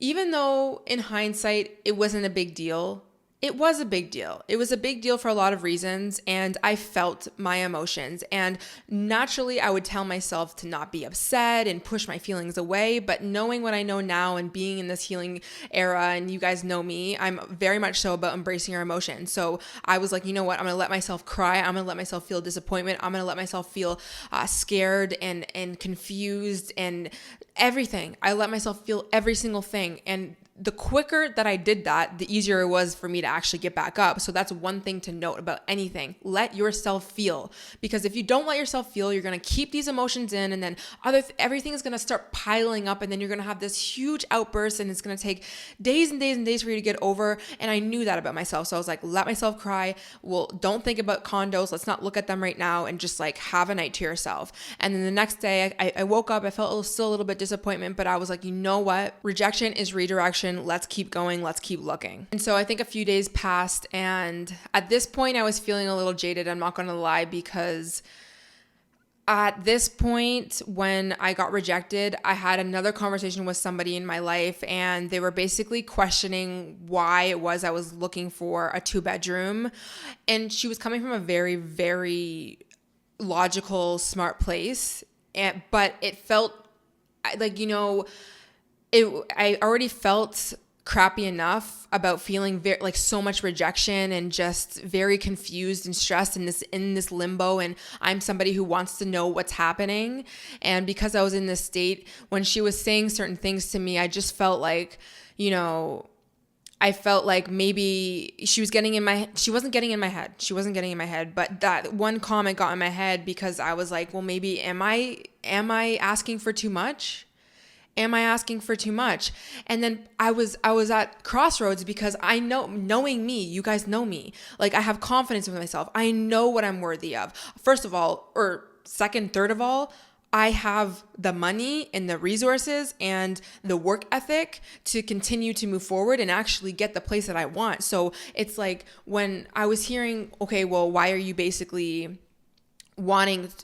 Even though in hindsight, it wasn't a big deal, it was a big deal. It was a big deal for a lot of reasons, and I felt my emotions. And naturally, I would tell myself to not be upset and push my feelings away. But knowing what I know now and being in this healing era, and you guys know me, I'm very much so about embracing our emotions. So I was like, you know what? I'm going to let myself cry. I'm going to let myself feel disappointment. I'm going to let myself feel scared and confused and everything. I let myself feel every single thing. And the quicker that I did that, the easier it was for me to actually get back up. So that's one thing to note about anything. Let yourself feel. Because if you don't let yourself feel, you're going to keep these emotions in, and then everything is going to start piling up, and then you're going to have this huge outburst, and it's going to take days and days and days for you to get over. And I knew that about myself. So I was like, let myself cry. Well, don't think about condos. Let's not look at them right now, and just like have a night to yourself. And then the next day I woke up, I felt still a little bit disappointment, but I was like, you know what? Rejection is redirection. Let's keep going. Let's keep looking. And so I think a few days passed, and at this point I was feeling a little jaded. I'm not going to lie, because at this point when I got rejected, I had another conversation with somebody in my life, and they were basically questioning why it was I was looking for a 2-bedroom. And she was coming from a very, very logical, smart place. But it felt like, I already felt crappy enough about feeling so much rejection and just very confused and stressed in this limbo. And I'm somebody who wants to know what's happening. And because I was in this state, when she was saying certain things to me, I just felt like, I felt like maybe she wasn't getting in my head. But that one comment got in my head because I was like, well, maybe am I asking for too much? Am I asking for too much? And then I was at crossroads because I know, knowing me, you guys know me. Like, I have confidence in myself. I know what I'm worthy of. First of all, or second, third of all, I have the money and the resources and the work ethic to continue to move forward and actually get the place that I want. So it's like when I was hearing, okay, well, why are you basically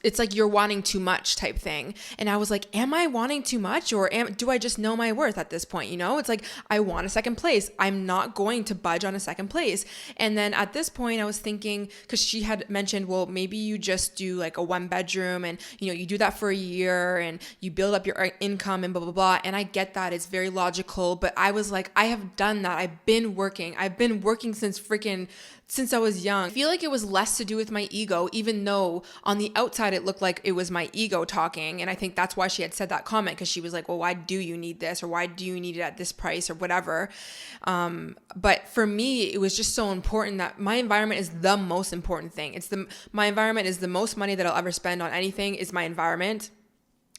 it's like you're wanting too much type thing. And I was like, am I wanting too much, or do I just know my worth at this point? It's like, I want a second place. I'm not going to budge on a second place. And then at this point I was thinking, because she had mentioned, well, maybe you just do like a 1-bedroom and you do that for a year and you build up your income and blah, blah, blah. And I get that. It's very logical. But I was like, I have done that. I've been working since I was young. I feel like it was less to do with my ego, even though on the outside it looked like it was my ego talking. And I think that's why she had said that comment, because she was like, well, why do you need this? Or why do you need it at this price or whatever? But for me, it was just so important that my environment is the most important thing. My environment is the most money that I'll ever spend on anything is my environment.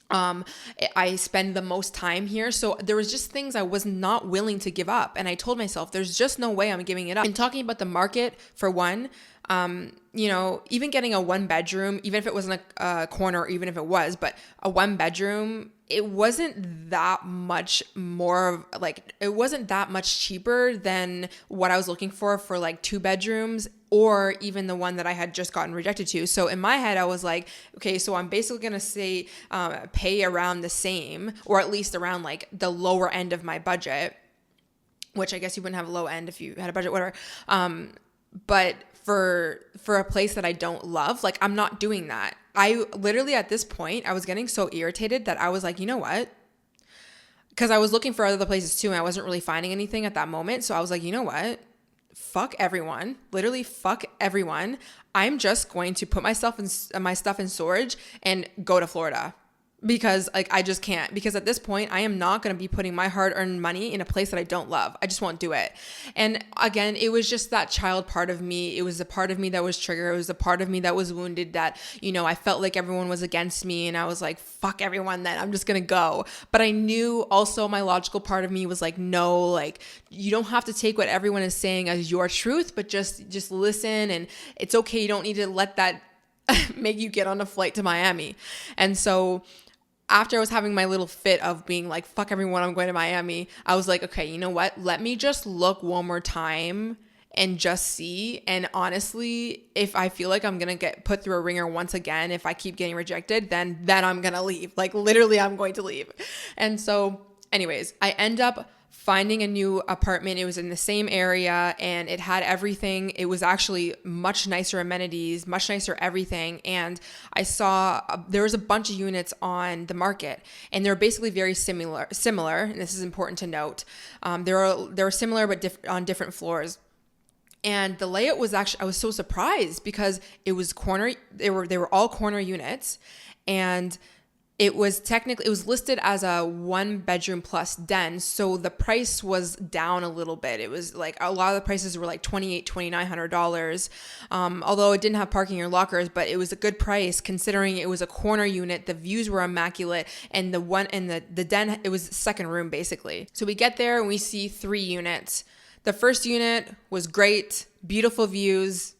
I spend the most time here. So there was just things I was not willing to give up. And I told myself, there's just no way I'm giving it up. And talking about the market, for one, even getting a 1-bedroom, even if it wasn't a corner, or even if it was, but a 1-bedroom, it wasn't that much it wasn't that much cheaper than what I was looking for like 2 bedrooms, or even the one that I had just gotten rejected to. So in my head, I was like, okay, so I'm basically going to say, pay around the same, or at least around like the lower end of my budget, which I guess you wouldn't have a low end if you had a budget, whatever. But for a place that I don't love, like, I'm not doing that. I literally, at this point, I was getting so irritated that I was like, you know what? Because I was looking for other places too, and I wasn't really finding anything at that moment. So I was like, you know what? Fuck everyone. Literally fuck everyone. I'm just going to put my stuff in storage and go to Florida. Because I just can't, because at this point I am not going to be putting my hard-earned money in a place that I don't love. I just won't do it. And again, it was just that child part of me. It was a part of me that was triggered. It was a part of me that was wounded, that, I felt like everyone was against me, and I was like, fuck everyone then. I'm just going to go. But I knew also my logical part of me was like, no, like, you don't have to take what everyone is saying as your truth, but just listen. And it's okay. You don't need to let that make you get on a flight to Miami. And so after I was having my little fit of being like, fuck everyone, I'm going to Miami, I was like, okay, you know what? Let me just look one more time and just see. And honestly, if I feel like I'm going to get put through a ringer once again, if I keep getting rejected, then I'm going to leave. Like, literally, I'm going to leave. And so anyways, I end up finding a new apartment. It was in the same area and it had everything. It was actually much nicer amenities, much nicer everything. And I saw there was a bunch of units on the market, and they're basically very similar. And this is important to note. They're similar, but on different floors. And the layout was actually, I was so surprised because it was they were all corner units, and it was listed as a 1-bedroom plus den. So the price was down a little bit. It was like a lot of the prices were like $2,900. Although it didn't have parking or lockers, but it was a good price considering it was a corner unit. The views were immaculate, and the den, it was second room basically. So we get there and we see 3 units. The first unit was great, beautiful views.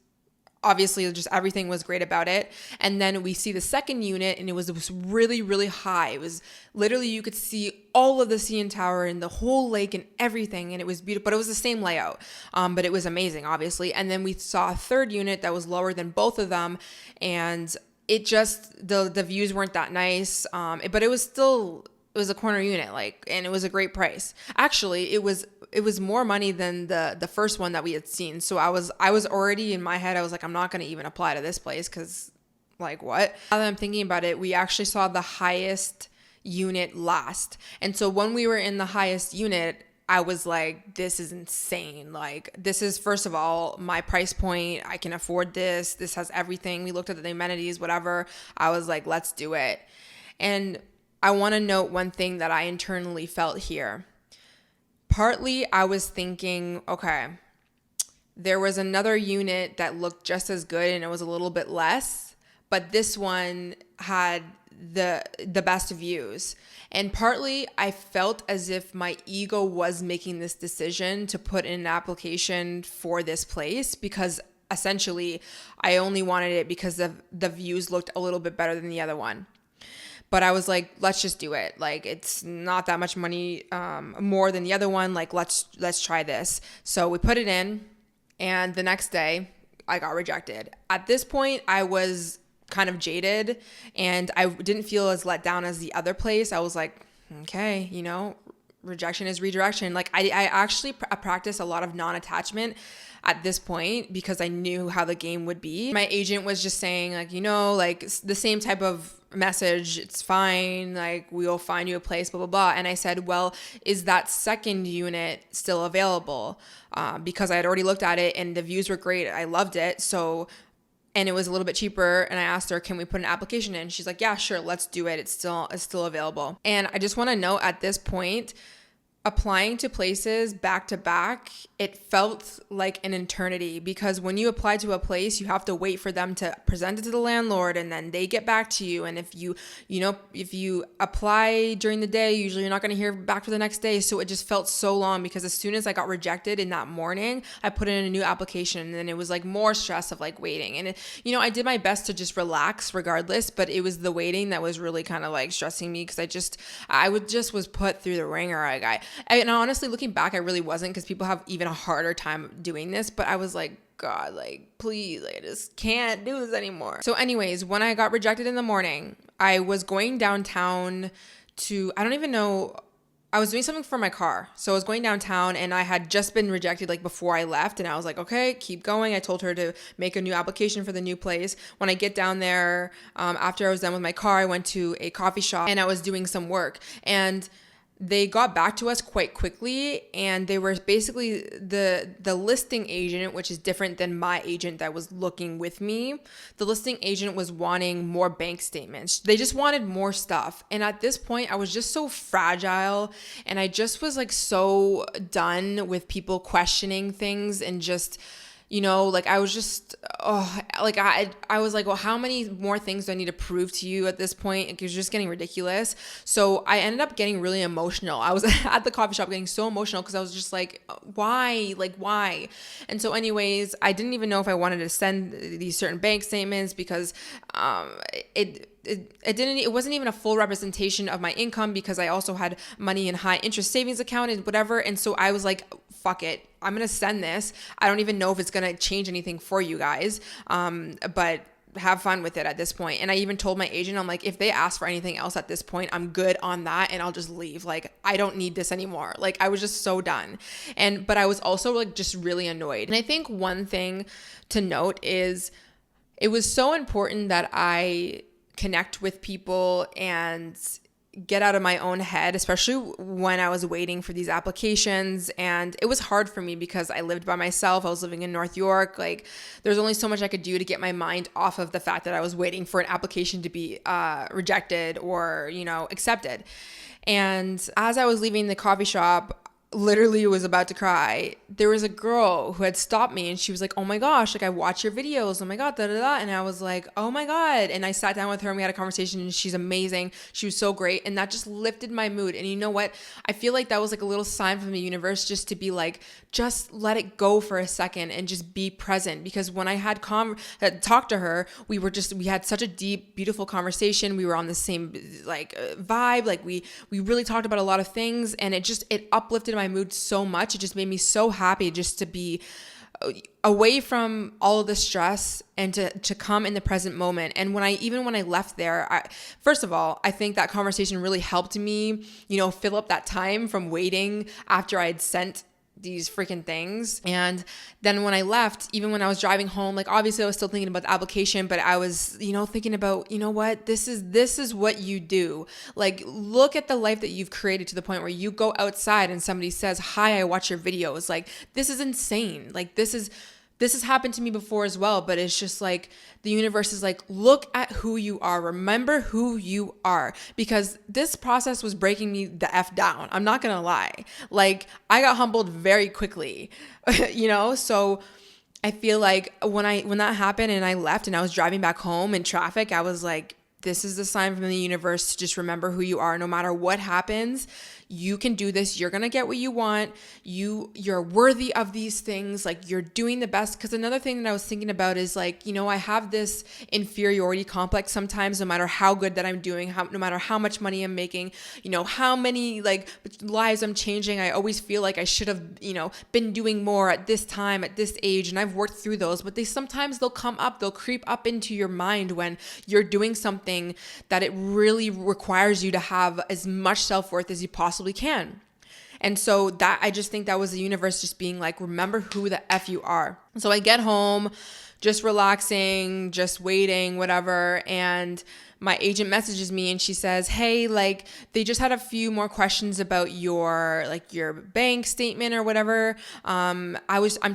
Obviously, just everything was great about it. And then we see the second unit, and it was really, really high. It was literally, you could see all of the CN Tower and the whole lake and everything, and it was beautiful. But it was the same layout, but it was amazing, obviously. And then we saw a third unit that was lower than both of them, and it just, the views weren't that nice, but it was a corner unit, and it was a great price. Actually, it was more money than the first one that we had seen. So I was already in my head, I was like, I'm not going to even apply to this place because, like, what? Now that I'm thinking about it, we actually saw the highest unit last. And so when we were in the highest unit, I was like, this is insane. Like, this is, first of all, my price point. I can afford this. This has everything. We looked at the amenities, whatever. I was like, let's do it. And I want to note one thing that I internally felt here. Partly, I was thinking, okay, there was another unit that looked just as good and it was a little bit less, but this one had the best views. And partly I felt as if my ego was making this decision to put in an application for this place, because essentially I only wanted it because the views looked a little bit better than the other one. But I was like, let's just do it. Like, it's not that much money more than the other one. Like, let's try this. So we put it in, and the next day I got rejected. At this point, I was kind of jaded, and I didn't feel as let down as the other place. I was like, okay, rejection is redirection. Like, I actually practice a lot of non-attachment at this point because I knew how the game would be. My agent was just saying, like, like the same type of message, it's fine, like, we'll find you a place, blah, blah, blah. And I said, well, is that second unit still available? Because I had already looked at it and the views were great. I loved it. And it was a little bit cheaper. And I asked her, can we put an application in? She's like, yeah, sure, let's do it. It's still available. And I just want to note at this point, applying to places back to back, it felt like an eternity, because when you apply to a place, you have to wait for them to present it to the landlord, and then they get back to you. And if you apply during the day, usually you're not going to hear back for the next day. So it just felt so long, because as soon as I got rejected in that morning, I put in a new application, and then it was like more stress of like waiting. And I did my best to just relax regardless, but it was the waiting that was really kind of like stressing me, because I was put through the ringer. And honestly, looking back, I really wasn't, because people have even a harder time doing this. But I was like, God, like, please, I just can't do this anymore. So anyways, when I got rejected in the morning, I was going downtown I don't even know, I was doing something for my car. So I was going downtown, and I had just been rejected like before I left. And I was like, okay, keep going. I told her to make a new application for the new place. When I get down there, after I was done with my car, I went to a coffee shop and I was doing some work. And they got back to us quite quickly, and they were basically the listing agent, which is different than my agent that was looking with me. The listing agent was wanting more bank statements. They just wanted more stuff. And at this point, I was just so fragile, and I just was like so done with people questioning things, and just like I was just, I was like, well, how many more things do I need to prove to you at this point? It was just getting ridiculous. So I ended up getting really emotional. I was at the coffee shop getting so emotional, because I was just like, why? Like, why? And so anyways, I didn't even know if I wanted to send these certain bank statements, because it wasn't even a full representation of my income, because I also had money in high interest savings account and whatever. And so I was like, fuck it, I'm going to send this. I don't even know if it's going to change anything for you guys. But have fun with it at this point. And I even told my agent, I'm like, if they ask for anything else at this point, I'm good on that, and I'll just leave. Like, I don't need this anymore. Like, I was just so done. But I was also like just really annoyed. And I think one thing to note is it was so important that I connect with people and get out of my own head, especially when I was waiting for these applications. And it was hard for me because I lived by myself. I was living in North York. Like, there's only so much I could do to get my mind off of the fact that I was waiting for an application to be rejected or, accepted. And as I was leaving the coffee shop, literally was about to cry, there was a girl who had stopped me, and she was like, oh my gosh, like, I watch your videos, oh my god, da da da. And I was like, oh my god. And I sat down with her and we had a conversation, and she's amazing. She was so great, and that just lifted my mood. And you know what, I feel like that was like a little sign from the universe, just to be like, just let it go for a second and just be present. Because when I had talked to her, we had such a deep, beautiful conversation. We were on the same vibe. Like, we really talked about a lot of things, and it uplifted my mood so much. It just made me so happy just to be away from all of the stress and to come in the present moment. And when I left there, first of all, I think that conversation really helped me, fill up that time from waiting after I had sent these freaking things. And then when I left, even when I was driving home, like, obviously I was still thinking about the application, but I was, thinking about, what, this is what you do. Like, look at the life that you've created to the point where you go outside and somebody says, hi, I watch your videos. Like, this is insane. Like, this has happened to me before as well, but it's just like the universe is like, look at who you are. Remember who you are, because this process was breaking me the F down. I'm not going to lie. Like, I got humbled very quickly, so I feel like when that happened and I left and I was driving back home in traffic, I was like, this is the sign from the universe to just remember who you are. No matter what happens, you can do this. You're going to get what you want. You're worthy of these things. Like, you're doing the best. Because another thing that I was thinking about is like, I have this inferiority complex sometimes, no matter how good that I'm doing, no matter how much money I'm making, how many like lives I'm changing. I always feel like I should have, been doing more at this time, at this age. And I've worked through those, but they'll come up, they'll creep up into your mind when you're doing something that it really requires you to have as much self-worth as you possibly can. And so that, I just think that was the universe just being like, remember who the F you are. So I get home, just relaxing, just waiting, whatever. And my agent messages me and she says, hey, like, they just had a few more questions about your bank statement or whatever. I'm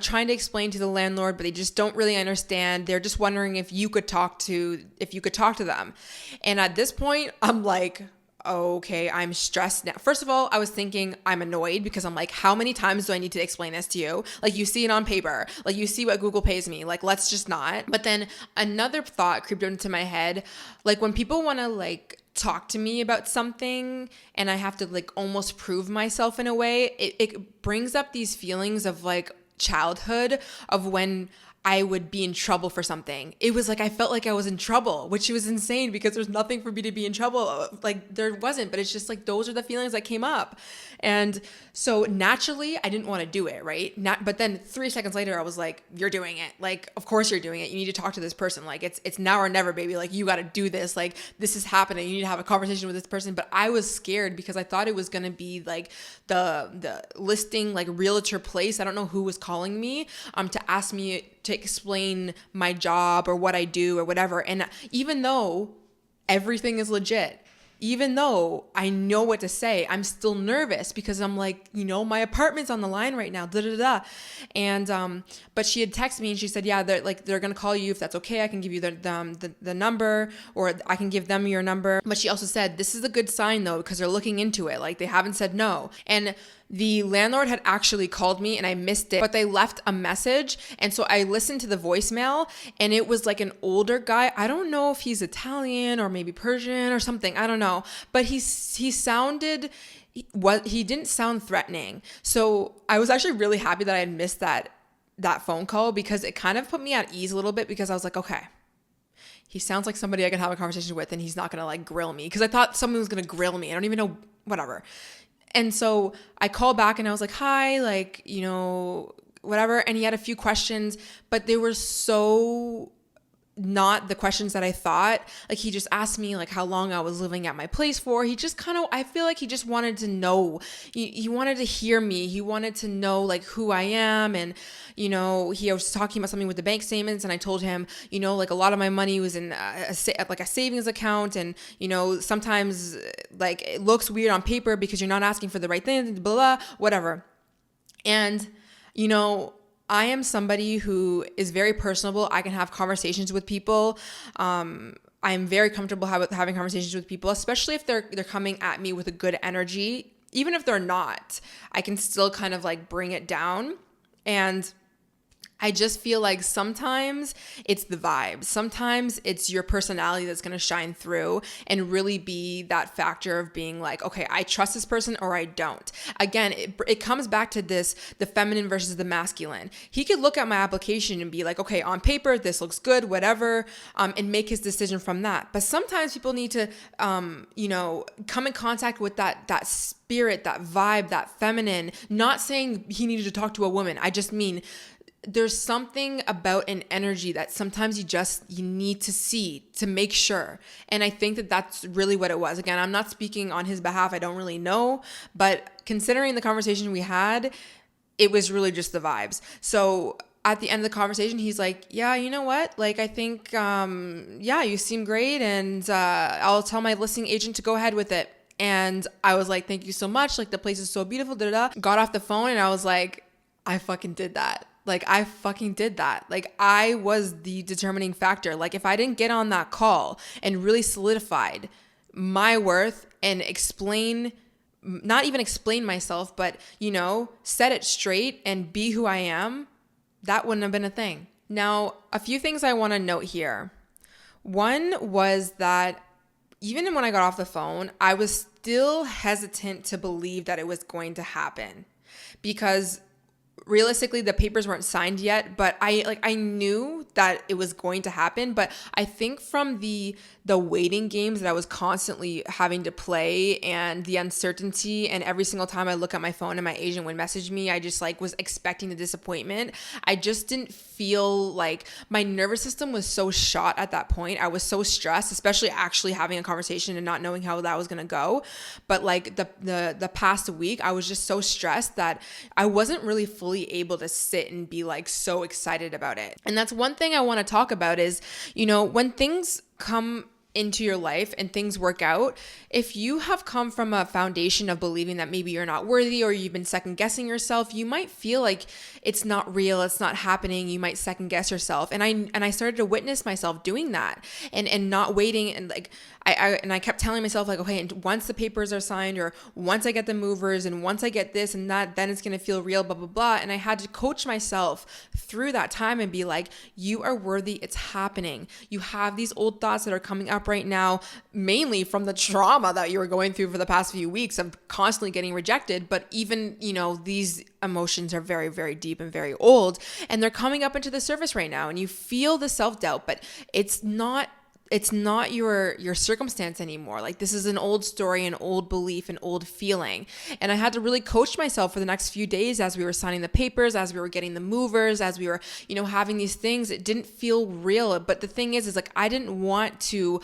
trying to explain to the landlord, but they just don't really understand. They're just wondering if you could talk to them. And at this point, I'm like, okay, I'm stressed now. First of all, I was thinking I'm annoyed because I'm like, how many times do I need to explain this to you? Like, you see it on paper, like you see what Google pays me, like, let's just not. But then another thought creeped into my head. Like, when people want to like talk to me about something and I have to like almost prove myself in a way, it brings up these feelings of like childhood, of when I would be in trouble for something. It was like, I felt like I was in trouble, which was insane because there's nothing for me to be in trouble. Like, there wasn't, but it's just like, those are the feelings that came up. And so naturally I didn't want to do it. Right. But then 3 seconds later, I was like, you're doing it. Like, of course you're doing it. You need to talk to this person. Like, it's now or never, baby. Like, you got to do this. Like, this is happening. You need to have a conversation with this person. But I was scared because I thought it was going to be like the listing, like realtor place. I don't know who was calling me, to ask me to explain my job or what I do or whatever. And even though everything is legit, even though I know what to say, I'm still nervous because I'm like, my apartment's on the line right now, And, but she had texted me and she said, yeah, they're going to call you if that's okay. I can give you the number, or I can give them your number. But she also said, this is a good sign though, because they're looking into it. Like, they haven't said no. And the landlord had actually called me and I missed it, but they left a message. And so I listened to the voicemail and it was like an older guy. I don't know if he's Italian or maybe Persian or something. I don't know. But he didn't sound threatening. So I was actually really happy that I had missed that phone call, because it kind of put me at ease a little bit, because I was like, okay, he sounds like somebody I can have a conversation with and he's not going to like grill me. Because I thought someone was going to grill me. I don't even know, whatever. And so I called back and I was like, hi, like, whatever. And he had a few questions, but they were so not the questions that I thought. Like, he just asked me like how long I was living at my place for. He just I feel like he just wanted to know. He wanted to hear me. He wanted to know like who I am. And, he was talking about something with the bank statements. And I told him, like a lot of my money was in a savings account. And, sometimes like it looks weird on paper because you're not asking for the right thing, blah, blah, whatever. And, I am somebody who is very personable. I can have conversations with people. I'm very comfortable having conversations with people, especially if they're coming at me with a good energy. Even if they're not, I can still kind of like bring it down. And I just feel like sometimes it's the vibe. Sometimes it's your personality that's going to shine through and really be that factor of being like, okay, I trust this person or I don't. Again, it comes back to the feminine versus the masculine. He could look at my application and be like, okay, on paper, this looks good, whatever, and make his decision from that. But sometimes people need to, come in contact with that spirit, that vibe, that feminine. Not saying he needed to talk to a woman. I just mean, there's something about an energy that sometimes you need to see to make sure. And I think that that's really what it was. Again, I'm not speaking on his behalf. I don't really know, but considering the conversation we had, it was really just the vibes. So at the end of the conversation, he's like, yeah, you know what? Like, I think, you seem great. And I'll tell my listing agent to go ahead with it. And I was like, thank you so much. Like, the place is so beautiful. Got off the phone and I was like, I fucking did that. Like, I fucking did that. Like, I was the determining factor. Like, if I didn't get on that call and really solidified my worth and not even explain myself, but, set it straight and be who I am, that wouldn't have been a thing. Now, a few things I want to note here. One was that even when I got off the phone, I was still hesitant to believe that it was going to happen because realistically the papers weren't signed yet, but I knew that it was going to happen. But I think from the waiting games that I was constantly having to play and the uncertainty, and every single time I look at my phone and my agent would message me, I just was expecting the disappointment. I just didn't feel like, my nervous system was so shot at that point. I was so stressed, especially actually having a conversation and not knowing how that was going to go. But the past week, I was just so stressed that I wasn't really fully able to sit and be so excited about it. And that's one thing I want to talk about is, when things come into your life and things work out, if you have come from a foundation of believing that maybe you're not worthy or you've been second guessing yourself, you might feel like it's not real, it's not happening. You might second guess yourself. And I started to witness myself doing that and not waiting. And I kept telling myself okay, and once the papers are signed, or once I get the movers, and once I get this and that, then it's going to feel real, blah, blah, blah. And I had to coach myself through that time and be like, you are worthy. It's happening. You have these old thoughts that are coming up right now, mainly from the trauma that you were going through for the past few weeks of constantly getting rejected. But even, these emotions are very, very deep and very old, and they're coming up into the surface right now. And you feel the self-doubt, but it's not your circumstance anymore. This is an old story, an old belief, an old feeling. And I had to really coach myself for the next few days as we were signing the papers, as we were getting the movers, as we were, having these things. It didn't feel real. But the thing is I didn't want to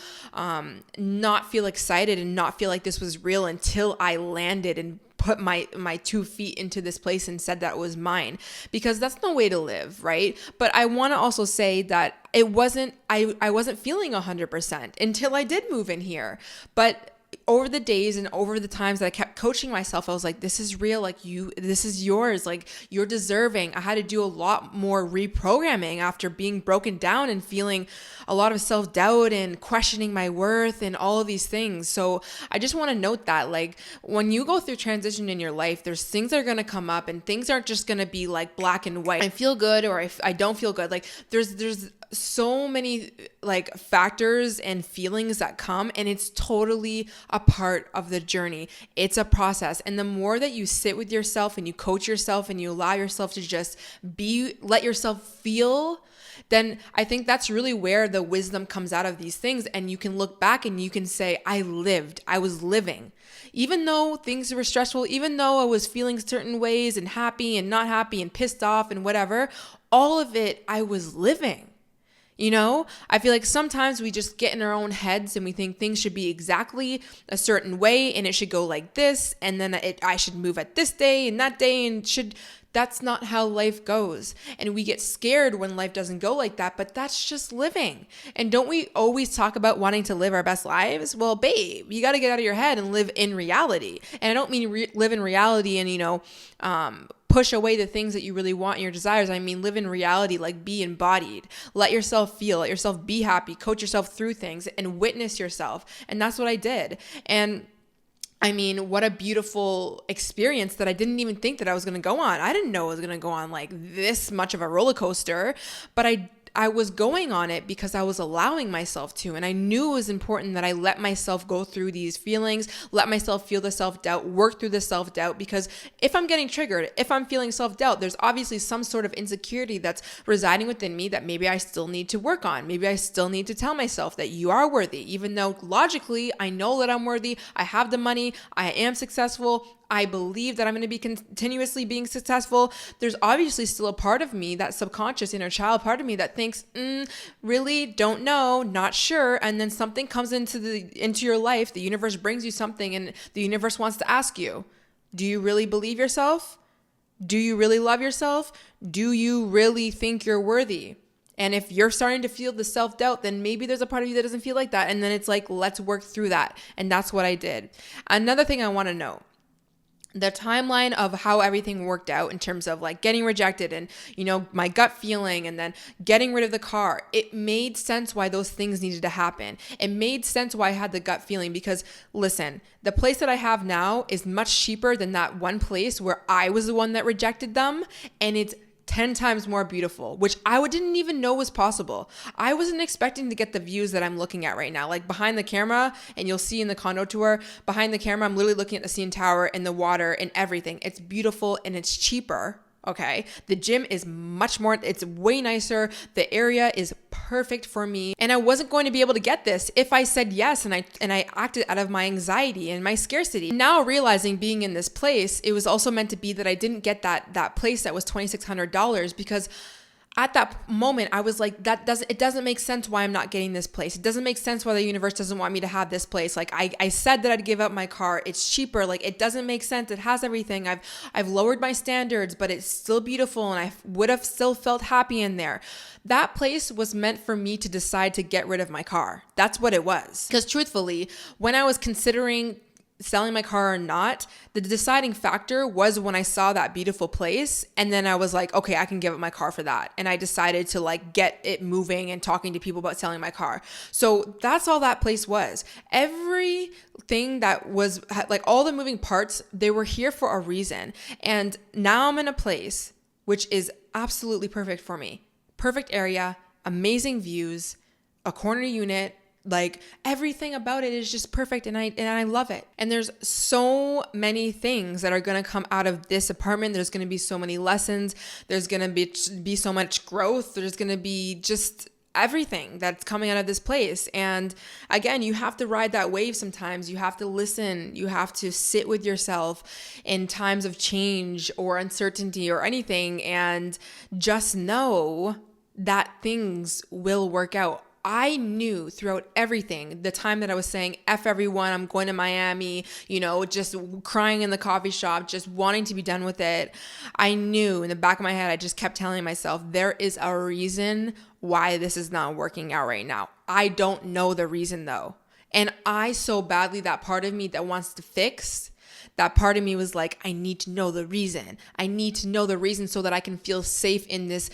not feel excited and not feel like this was real until I landed and put my 2 feet into this place and said that it was mine, because that's no way to live, right? But I want to also say that I wasn't feeling 100% until I did move in here. But over the days and over the times that I kept coaching myself, I was like, this is real. This is yours. You're deserving. I had to do a lot more reprogramming after being broken down and feeling a lot of self-doubt and questioning my worth and all of these things. So I just want to note that when you go through transition in your life, there's things that are going to come up, and things aren't just going to be black and white. I feel good or I don't feel good. There's so many factors and feelings that come, and it's totally a part of the journey. It's a process. And the more that you sit with yourself and you coach yourself and you allow yourself to just let yourself feel, then I think that's really where the wisdom comes out of these things. And you can look back and you can say, I was living. Even though things were stressful, even though I was feeling certain ways and happy and not happy and pissed off and whatever, all of it, I was living. I feel like sometimes we just get in our own heads and we think things should be exactly a certain way and it should go like this, and then I should move at this day and that day, and that's not how life goes. And we get scared when life doesn't go like that, but that's just living. And don't we always talk about wanting to live our best lives? Well, babe, you got to get out of your head and live in reality. And I don't mean live in reality and, push away the things that you really want in your desires. I mean, live in reality, be embodied. Let yourself feel, let yourself be happy, coach yourself through things and witness yourself. And that's what I did. And I mean, what a beautiful experience that I didn't even think that I was going to go on. I didn't know I was going to go on this much of a roller coaster, but I was going on it because I was allowing myself to, and I knew it was important that I let myself go through these feelings, let myself feel the self-doubt, work through the self-doubt, because if I'm getting triggered, if I'm feeling self-doubt, there's obviously some sort of insecurity that's residing within me that maybe I still need to work on. Maybe I still need to tell myself that you are worthy, even though logically I know that I'm worthy, I have the money, I am successful, I believe that I'm going to be continuously being successful. There's obviously still a part of me, that subconscious inner child part of me, that thinks, really don't know, not sure. And then something comes into your life. The universe brings you something, and the universe wants to ask you, do you really believe yourself? Do you really love yourself? Do you really think you're worthy? And if you're starting to feel the self-doubt, then maybe there's a part of you that doesn't feel like that. And then it's let's work through that. And that's what I did. Another thing I want to know, the timeline of how everything worked out in terms of getting rejected and, my gut feeling, and then getting rid of the car. It made sense why those things needed to happen. It made sense why I had the gut feeling, because listen, the place that I have now is much cheaper than that one place where I was the one that rejected them. And it's 10 times more beautiful, which didn't even know was possible. I wasn't expecting to get the views that I'm looking at right now. Like behind the camera, and you'll see in the condo tour, behind the camera, I'm literally looking at the CN Tower and the water and everything. It's beautiful and it's cheaper. Okay. The gym is it's way nicer. The area is perfect for me. And I wasn't going to be able to get this if I said yes and I acted out of my anxiety and my scarcity. Now realizing being in this place, it was also meant to be that I didn't get that place that was $2,600 because at that moment, I was like, it doesn't make sense why I'm not getting this place. It doesn't make sense why the universe doesn't want me to have this place. Like I said that I'd give up my car. It's cheaper. Like it doesn't make sense. It has everything. I've lowered my standards, but it's still beautiful and I would have still felt happy in there. That place was meant for me to decide to get rid of my car. That's what it was. Because truthfully, when I was considering selling my car or not, the deciding factor was when I saw that beautiful place. And then I was like, okay, I can give up my car for that. And I decided to like get it moving and talking to people about selling my car. So that's all that place was. Everything that was like all the moving parts, they were here for a reason. And now I'm in a place which is absolutely perfect for me. Perfect area, amazing views, a corner unit. Like everything about it is just perfect and I love it. And there's so many things that are going to come out of this apartment. There's going to be so many lessons. There's going to be so much growth. There's going to be just everything that's coming out of this place. And again, you have to ride that wave sometimes. You have to listen. You have to sit with yourself in times of change or uncertainty or anything and just know that things will work out. I knew throughout everything, the time that I was saying, F everyone, I'm going to Miami, just crying in the coffee shop, just wanting to be done with it. I knew in the back of my head, I just kept telling myself, there is a reason why this is not working out right now. I don't know the reason though. And I so badly, that part of me that wants to fix, that part of me was like, I need to know the reason. I need to know the reason so that I can feel safe in this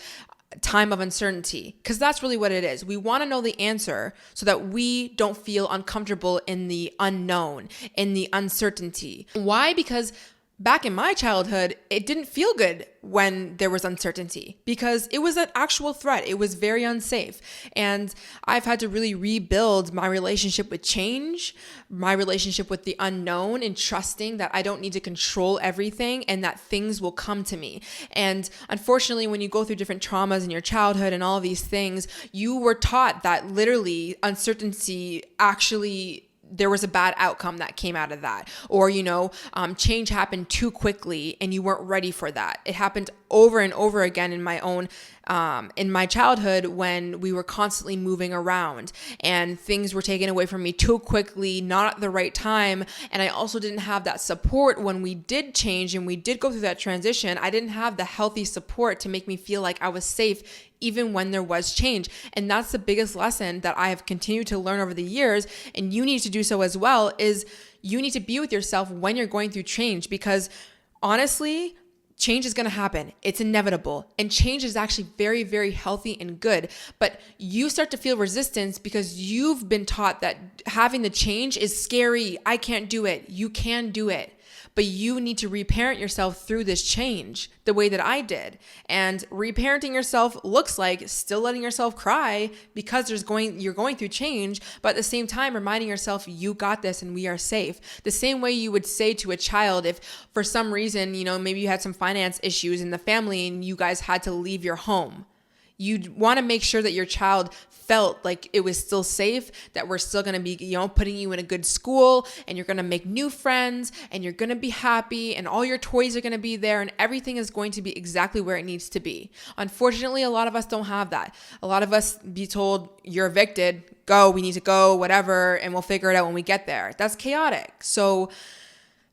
time of uncertainty, because that's really what it is. We want to know the answer so that we don't feel uncomfortable in the unknown, in the uncertainty. Why? Because back in my childhood, it didn't feel good when there was uncertainty because it was an actual threat. It was very unsafe. And I've had to really rebuild my relationship with change, my relationship with the unknown, and trusting that I don't need to control everything and that things will come to me. And unfortunately, when you go through different traumas in your childhood and all of these things, you were taught that literally uncertainty actually there was a bad outcome that came out of that. Or, change happened too quickly and you weren't ready for that. It happened over and over again in my childhood when we were constantly moving around and things were taken away from me too quickly, not at the right time. And I also didn't have that support when we did change and we did go through that transition. I didn't have the healthy support to make me feel like I was safe even when there was change. And that's the biggest lesson that I have continued to learn over the years. And you need to do so as well, is you need to be with yourself when you're going through change, because honestly, change is going to happen. It's inevitable. And change is actually very, very healthy and good. But you start to feel resistance because you've been taught that having the change is scary. I can't do it. You can do it. But you need to reparent yourself through this change the way that I did. And reparenting yourself looks like still letting yourself cry because you're going through change, but at the same time reminding yourself you got this and we are safe. The same way you would say to a child if for some reason, maybe you had some finance issues in the family and you guys had to leave your home. You'd want to make sure that your child felt like it was still safe, that we're still going to be, putting you in a good school and you're going to make new friends and you're going to be happy and all your toys are going to be there and everything is going to be exactly where it needs to be. Unfortunately, a lot of us don't have that. A lot of us be told you're evicted, go, we need to go, whatever, and we'll figure it out when we get there. That's chaotic. So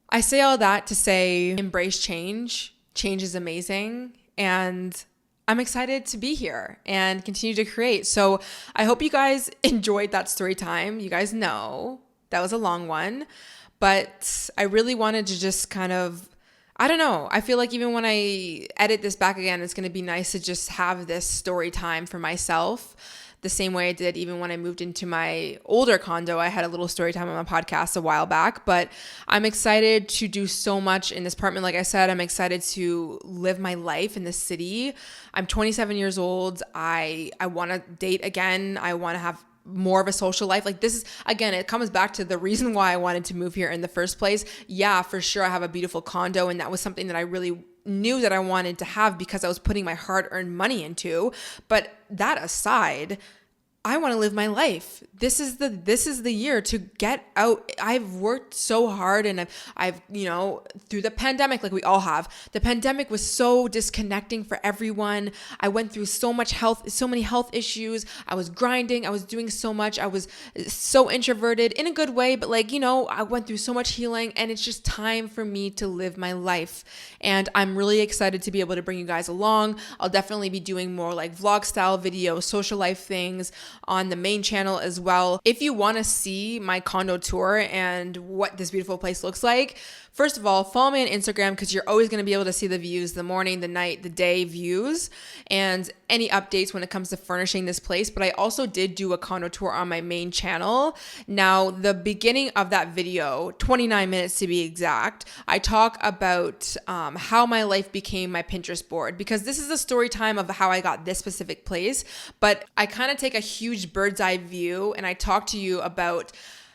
I say all that to say, embrace change. Change is amazing. And I'm excited to be here and continue to create. So I hope you guys enjoyed that story time. You guys know that was a long one, but I really wanted to just kind of, I don't know. I feel like even when I edit this back again, it's going to be nice to just have this story time for myself the same way I did even when I moved into my older condo. I had a little story time on my podcast a while back, but I'm excited to do so much in this apartment. Like I said, I'm excited to live my life in the city. I'm 27 years old. I want to date again. I want to have more of a social life. Like this is, again, it comes back to the reason why I wanted to move here in the first place. Yeah, for sure. I have a beautiful condo, and that was something that I really knew that I wanted to have because I was putting my hard-earned money into. But that aside, I want to live my life. This is the year to get out. I've worked so hard, and I've through the pandemic, like we all have. The pandemic was so disconnecting for everyone. I went through so many health issues. I was grinding. I was doing so much. I was so introverted in a good way, but I went through so much healing, and it's just time for me to live my life. And I'm really excited to be able to bring you guys along. I'll definitely be doing more like vlog style videos, social life things on the main channel as well. If you want to see my condo tour and what this beautiful place looks like, first of all, follow me on Instagram because you're always going to be able to see the views, the morning, the night, the day views, and any updates when it comes to furnishing this place. But I also did do a condo tour on my main channel. Now, the beginning of that video, 29 minutes to be exact, I talk about how my life became my Pinterest board, because this is a story time of how I got this specific place. But I kind of take a huge bird's eye view, and I talk to you about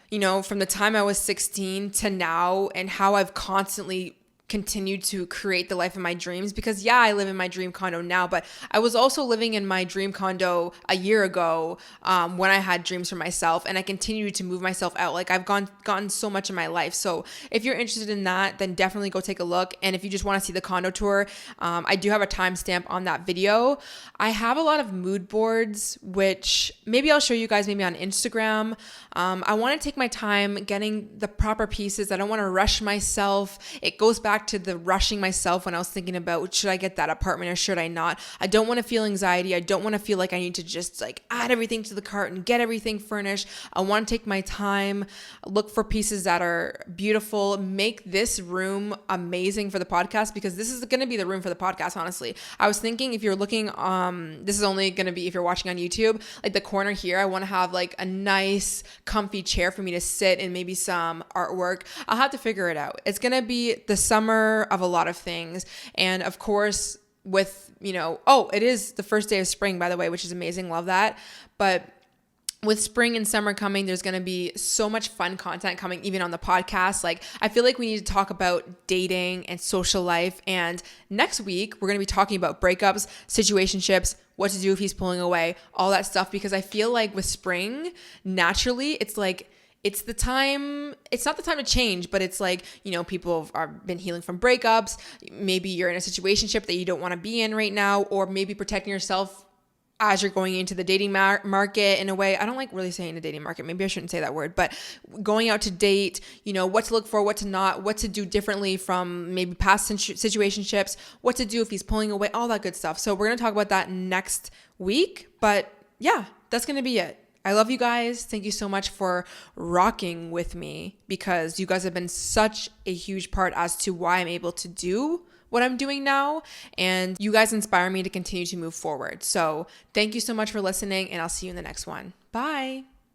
from the time I was 16 to now, and how I've constantly continued to create the life of my dreams. Because yeah, I live in my dream condo now, but I was also living in my dream condo a year ago when I had dreams for myself, and I continue to move myself out. Like I've gotten so much in my life. So if you're interested in that, then definitely go take a look. And if you just want to see the condo tour, I do have a timestamp on that video. I have a lot of mood boards, which maybe I'll show you guys maybe on Instagram. I want to take my time getting the proper pieces. I don't want to rush myself. It goes back to the rushing myself when I was thinking about, should I get that apartment or should I not? I don't want to feel anxiety. I don't want to feel like I need to just add everything to the cart and get everything furnished. I want to take my time, look for pieces that are beautiful, make this room amazing for the podcast, because this is going to be the room for the podcast, honestly. I was thinking, if you're looking, this is only going to be if you're watching on YouTube, like the corner here, I want to have like a nice comfy chair for me to sit and maybe some artwork. I'll have to figure it out. It's going to be the summer of a lot of things. And of course, with, it is the first day of spring, by the way, which is amazing. Love that. But with spring and summer coming, there's going to be so much fun content coming, even on the podcast. Like, I feel like we need to talk about dating and social life. And next week, we're going to be talking about breakups, situationships, what to do if he's pulling away, all that stuff. Because I feel like with spring, naturally, it's like, it's not the time to change, but it's like, people have been healing from breakups. Maybe you're in a situationship that you don't want to be in right now, or maybe protecting yourself as you're going into the dating market in a way. I don't like really saying the dating market. Maybe I shouldn't say that word, but going out to date, what to look for, what to not, what to do differently from maybe past situationships, what to do if he's pulling away, all that good stuff. So we're going to talk about that next week, but yeah, that's going to be it. I love you guys. Thank you so much for rocking with me, because you guys have been such a huge part as to why I'm able to do what I'm doing now. And you guys inspire me to continue to move forward. So thank you so much for listening, and I'll see you in the next one. Bye.